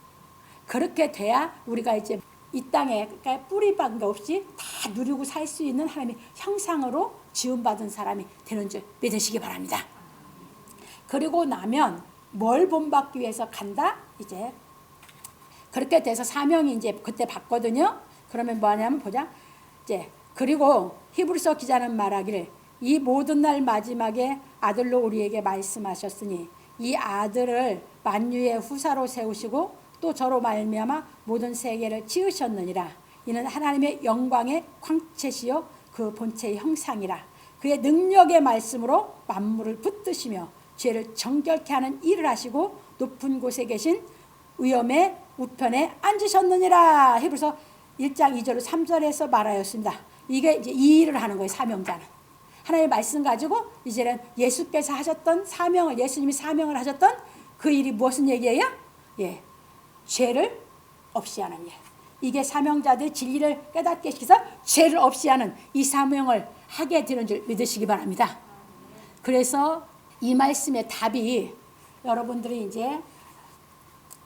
그렇게 돼야 우리가 이제 이 땅에 뿌리박은 게 없이 다 누리고 살 수 있는 하나님의 형상으로 지음받은 사람이 되는 줄 믿으시기 바랍니다. 그리고 나면 뭘 본받기 위해서 간다? 이제 그렇게 돼서 사명이 이제 그때 받거든요. 그러면 뭐냐면 보자. 이제 그리고 히브리서 기자는 말하기를 이 모든 날 마지막에 아들로 우리에게 말씀하셨으니 이 아들을 만유의 후사로 세우시고 또 저로 말미암아 모든 세계를 지으셨느니라. 이는 하나님의 영광의 광채시요 그 본체의 형상이라. 그의 능력의 말씀으로 만물을 붙드시며 죄를 정결케 하는 일을 하시고 높은 곳에 계신 위엄의 우편에 앉으셨느니라. 히브리서 1장 2절 3절에서 말하였습니다. 이게 이제 이 일을 하는 거예요. 사명자는 하나님의 말씀 가지고 이제는 예수께서 하셨던 사명을, 예수님이 사명을 하셨던 그 일이 무슨 얘기예요? 예, 죄를 없이 하는 일. 이게 사명자들의 진리를 깨닫게 시켜서 죄를 없이 하는 이 사명을 하게 되는 줄 믿으시기 바랍니다. 그래서 이 말씀의 답이 여러분들이 이제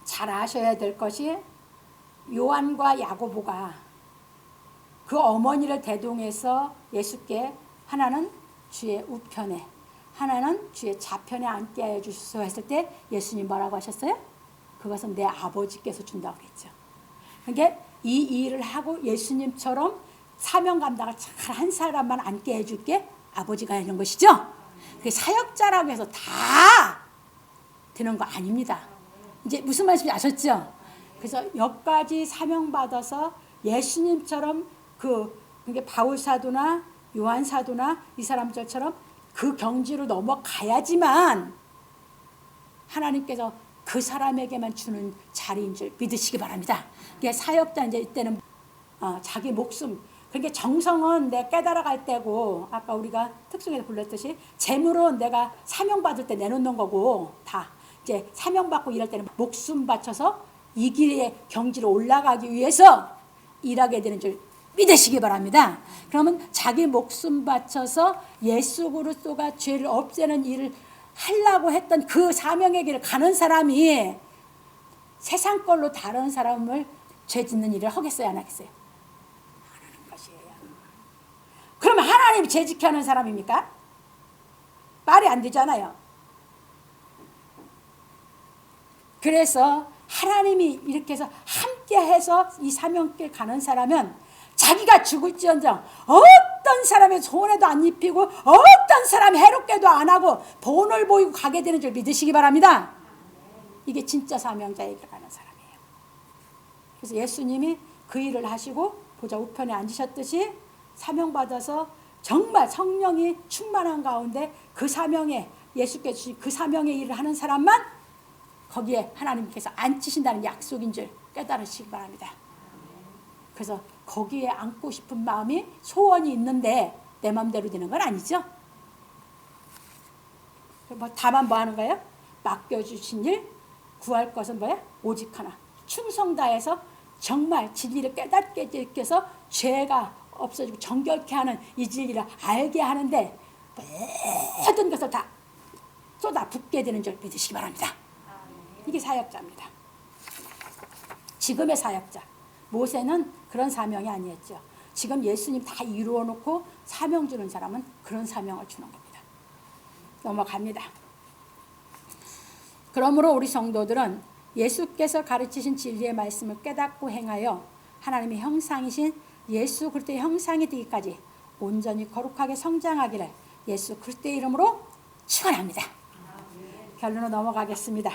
잘 아셔야 될 것이 요한과 야고보가 그 어머니를 대동해서 예수께 하나는 주의 우편에 하나는 주의 좌편에 앉게 하여 주시소 했을 때 예수님 뭐라고 하셨어요? 그것은 내 아버지께서 준다고 그랬죠. 그러니까 이 일을 하고 예수님처럼 사명 감당을 잘 한 사람만 앉게 해줄게 아버지가 하는 것이죠. 그 사역자라고 해서 다 되는 거 아닙니다. 이제 무슨 말씀인지 아셨죠? 그래서 여기까지 사명 받아서 예수님처럼 그게 바울 사도나 요한 사도나 이 사람들처럼 그 경지로 넘어가야지만 하나님께서 그 사람에게만 주는 자리인 줄 믿으시기 바랍니다. 이게 사역자 이제 이때는 자기 목숨, 그러니까 정성은 내가 깨달아갈 때고 아까 우리가 특성에서 불렀듯이 재물은 내가 사명 받을 때 내놓는 거고 다 이제 사명 받고 일할 때는 목숨 바쳐서 이 길의 경지로 올라가기 위해서 일하게 되는 줄 믿으시기 바랍니다. 그러면 자기 목숨 바쳐서 예수 그리스도가 죄를 없애는 일을 하려고 했던 그 사명의 길을 가는 사람이 세상 걸로 다른 사람을 죄 짓는 일을 하겠어요, 안 하겠어요? 하는 것이에요. 그러면 하나님이 죄 지켜 하는 사람입니까? 말이 안 되잖아요. 그래서 하나님이 이렇게 해서 함께 해서 이 사명길 가는 사람은 자기가 죽을지언정 어떤 사람의 손해도 안 입히고 어떤 사람 해롭게도 안 하고 본을 보이고 가게 되는 줄 믿으시기 바랍니다. 이게 진짜 사명자에게 가는 사람이에요. 그래서 예수님이 그 일을 하시고 보좌 우편에 앉으셨듯이 사명받아서 정말 성령이 충만한 가운데 그 사명에 예수께서 주신 그 사명의 일을 하는 사람만 거기에 하나님께서 앉히신다는 약속인 줄 깨달으시기 바랍니다. 그래서 거기에 앉고 싶은 마음이 소원이 있는데 내 마음대로 되는 건 아니죠. 다만 뭐 하는 거예요? 맡겨주신 일 구할 것은 뭐야? 오직 하나. 충성 다해서 정말 진리를 깨닫게 일으켜서 죄가 없어지고 정결케 하는 이 진리를 알게 하는데 모든 것을 다 쏟아붓게 되는 줄 믿으시기 바랍니다. 이게 사역자입니다. 지금의 사역자. 모세는 그런 사명이 아니었죠. 지금 예수님 다 이루어 놓고 사명 주는 사람은 그런 사명을 주는 겁니다. 넘어갑니다. 그러므로 우리 성도들은 예수께서 가르치신 진리의 말씀을 깨닫고 행하여 하나님의 형상이신 예수 그리스도의 형상이 되기까지 온전히 거룩하게 성장하기를 예수 그리스도의 이름으로 축원합니다. 결론으로 넘어가겠습니다.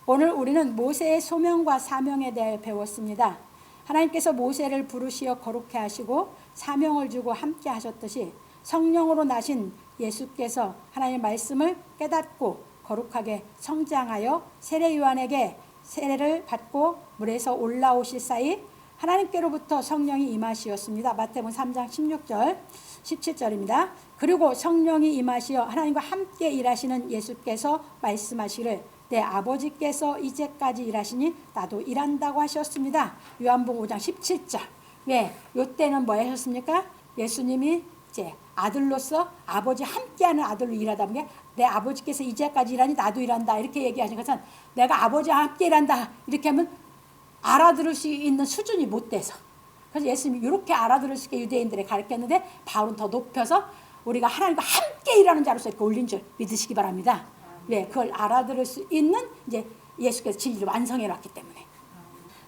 오늘 우리는 모세의 소명과 사명에 대해 배웠습니다. 하나님께서 모세를 부르시어 거룩케 하시고 사명을 주고 함께 하셨듯이 성령으로 나신 예수께서 하나님의 말씀을 깨닫고 거룩하게 성장하여 세례 요한에게 세례를 받고 물에서 올라오실 사이 하나님께로부터 성령이 임하시었습니다. 마태복음 3장 16절 17절입니다. 그리고 성령이 임하시어 하나님과 함께 일하시는 예수께서 말씀하시기를 내 아버지께서 이제까지 일하시니 나도 일한다고 하셨습니다. 요한복음 5장 17절. 왜? 이때는 뭐 하셨습니까? 예수님이 이제 아들로서 아버지 함께하는 아들로 일하다 보니 내 아버지께서 이제까지 일하니 나도 일한다 이렇게 얘기하신 것은 내가 아버지와 함께 일한다 이렇게 하면 알아들을 수 있는 수준이 못 돼서 그래서 예수님이 이렇게 알아들을 수 있게 유대인들에 가르쳤는데 바울은 더 높여서 우리가 하나님과 함께 일하는 자로서 이렇게 올린 줄 믿으시기 바랍니다. 왜? 그걸 알아들을 수 있는 이제 예수께서 진리를 완성해 놨기 때문에.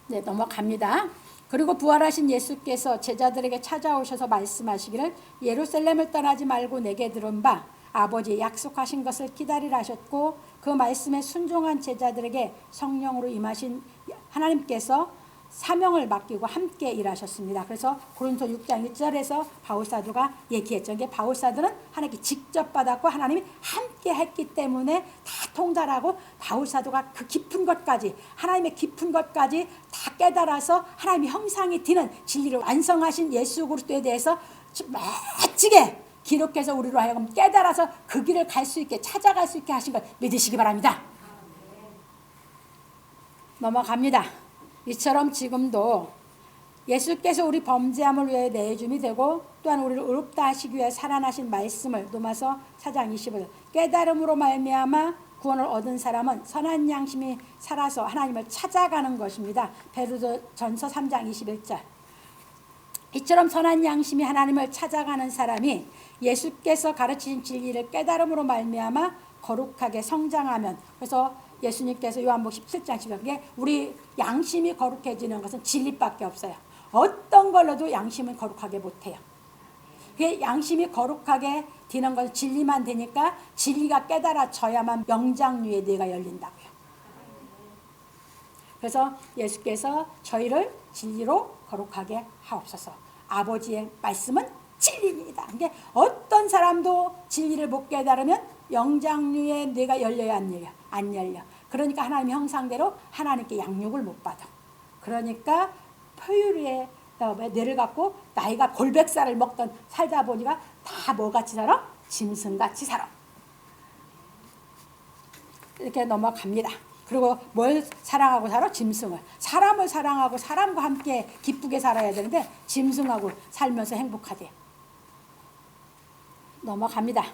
네, 넘어갑니다. 그리고 부활하신 예수께서 제자들에게 찾아오셔서 말씀하시기를 예루살렘을 떠나지 말고 내게 들은 바 아버지 약속하신 것을 기다리라 하셨고 그 말씀에 순종한 제자들에게 성령으로 임하신 하나님께서 사명을 맡기고 함께 일하셨습니다. 그래서 고린도 6장 1절에서 바울사도가 얘기했죠. 이게 바울사도는 하나님께 직접 받았고 하나님이 함께 했기 때문에 다 통달하고 바울사도가 그 깊은 것까지 하나님의 깊은 것까지 다 깨달아서 하나님의 형상이 띠는 진리를 완성하신 예수 그리스도에 대해서 멋지게 기록해서 우리로 하여금 깨달아서 그 길을 갈 수 있게 찾아갈 수 있게 하신 걸 믿으시기 바랍니다. 넘어갑니다. 이처럼 지금도 예수께서 우리 범죄함을 위해 내줌이 되고 또한 우리를 의롭다 하시기 위해 살아나신 말씀을 로마서 4장 25절 깨달음으로 말미암아 구원을 얻은 사람은 선한 양심이 살아서 하나님을 찾아가는 것입니다. 베드로전서 3장 21절 이처럼 선한 양심이 하나님을 찾아가는 사람이 예수께서 가르치신 진리를 깨달음으로 말미암아 거룩하게 성장하면 그래서 예수님께서 요한복음 17장 10절에 우리 양심이 거룩해지는 것은 진리밖에 없어요. 어떤 걸로도 양심은 거룩하게 못해요. 그 양심이 거룩하게 되는 것은 진리만 되니까 진리가 깨달아져야만 명장류의 뇌가 열린다고요. 그래서 예수께서 저희를 진리로 거룩하게 하옵소서. 아버지의 말씀은 진리입니다. 그러니까 어떤 사람도 진리를 못 깨달으면 영장류의 뇌가 열려야 안 열려? 안 열려. 그러니까 하나님의 형상대로 하나님께 양육을 못 받아. 그러니까 포유류의 뇌를 갖고 나이가 골백살을 먹던 살다 보니까 다 뭐같이 살아? 짐승같이 살아. 이렇게 넘어갑니다. 그리고 뭘 사랑하고 살아? 짐승을. 사람을 사랑하고 사람과 함께 기쁘게 살아야 되는데 짐승하고 살면서 행복하대. 넘어갑니다.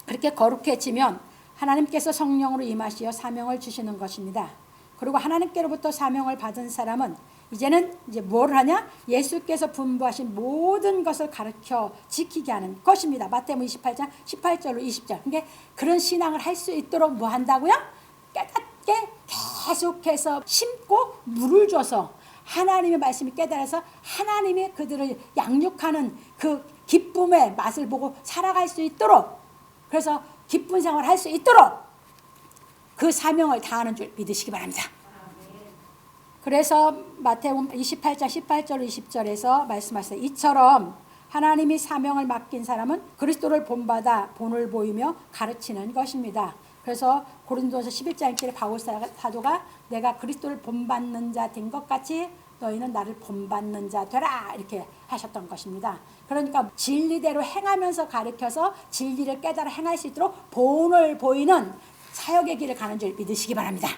그렇게 거룩해지면 하나님께서 성령으로 임하시어 사명을 주시는 것입니다. 그리고 하나님께로부터 사명을 받은 사람은 이제는 이제 뭘 하냐? 예수께서 분부하신 모든 것을 가르쳐 지키게 하는 것입니다. 마태복음 28장 18절로 20절. 그러니까 그런 신앙을 할 수 있도록 뭐 한다고요? 깨닫게 계속해서 심고 물을 줘서 하나님의 말씀이 깨달아서 하나님이 그들을 양육하는 그 기쁨의 맛을 보고 살아갈 수 있도록 그래서 기쁜 생활을 할 수 있도록 그 사명을 다하는 줄 믿으시기 바랍니다. 그래서 마태복음 28장 18절 20절에서 말씀하셨어요. 이처럼 하나님이 사명을 맡긴 사람은 그리스도를 본받아 본을 보이며 가르치는 것입니다. 그래서 고린도서 11장 1절에 바울 사도가 내가 그리스도를 본받는 자 된 것 같이 너희는 나를 본받는 자 되라 이렇게 하셨던 것입니다. 그러니까 진리대로 행하면서 가르쳐서 진리를 깨달아 행할 수 있도록 본을 보이는 사역의 길을 가는 줄 믿으시기 바랍니다.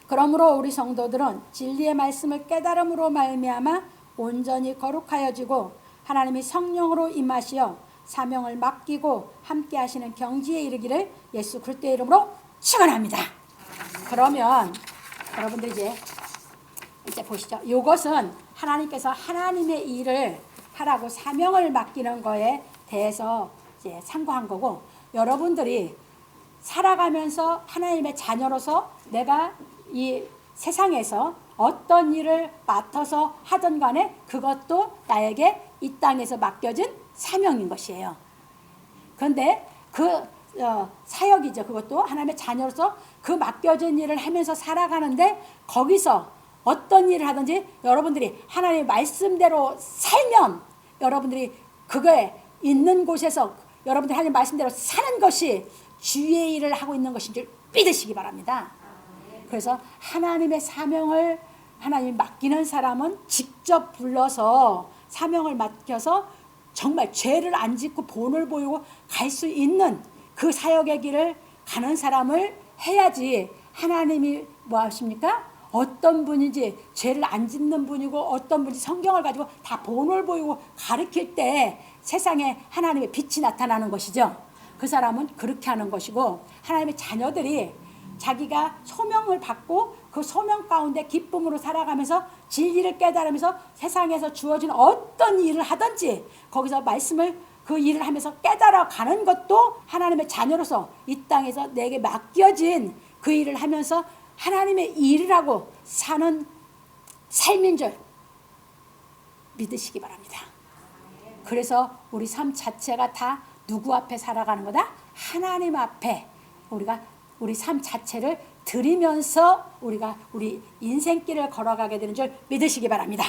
그러므로 우리 성도들은 진리의 말씀을 깨달음으로 말미암아 온전히 거룩하여지고 하나님이 성령으로 임하시어 사명을 맡기고 함께 하시는 경지에 이르기를 예수 그리스도의 이름으로 축원합니다. 그러면 여러분들 이제 보시죠. 이것은 하나님께서 하나님의 일을 하라고 사명을 맡기는 거에 대해서 이제 상고한 거고, 여러분들이 살아가면서 하나님의 자녀로서 내가 이 세상에서 어떤 일을 맡아서 하든 간에 그것도 나에게 이 땅에서 맡겨진 사명인 것이에요. 그런데 그 사역이죠. 그것도 하나님의 자녀로서 그 맡겨진 일을 하면서 살아가는데, 거기서 어떤 일을 하든지 여러분들이 하나님의 말씀대로 살면 여러분들이 그거에 있는 곳에서 여러분들이 하나님 말씀대로 사는 것이 주의 일을 하고 있는 것인 줄 믿으시기 바랍니다. 그래서 하나님의 사명을 하나님 맡기는 사람은 직접 불러서 사명을 맡겨서 정말 죄를 안 짓고 본을 보이고 갈 수 있는 그 사역의 길을 가는 사람을 해야지, 하나님이 뭐 하십니까? 어떤 분인지 죄를 안 짓는 분이고 어떤 분이 성경을 가지고 다 본을 보이고 가르칠 때 세상에 하나님의 빛이 나타나는 것이죠. 그 사람은 그렇게 하는 것이고, 하나님의 자녀들이 자기가 소명을 받고 그 소명 가운데 기쁨으로 살아가면서 진리를 깨달으면서 세상에서 주어진 어떤 일을 하든지 거기서 말씀을 그 일을 하면서 깨달아가는 것도 하나님의 자녀로서 이 땅에서 내게 맡겨진 그 일을 하면서 하나님의 일을 하고 사는 삶인 줄 믿으시기 바랍니다. 그래서 우리 삶 자체가 다 누구 앞에 살아가는 거다? 하나님 앞에 우리가 우리 삶 자체를 드리면서 우리가 우리 인생길을 걸어가게 되는 줄 믿으시기 바랍니다.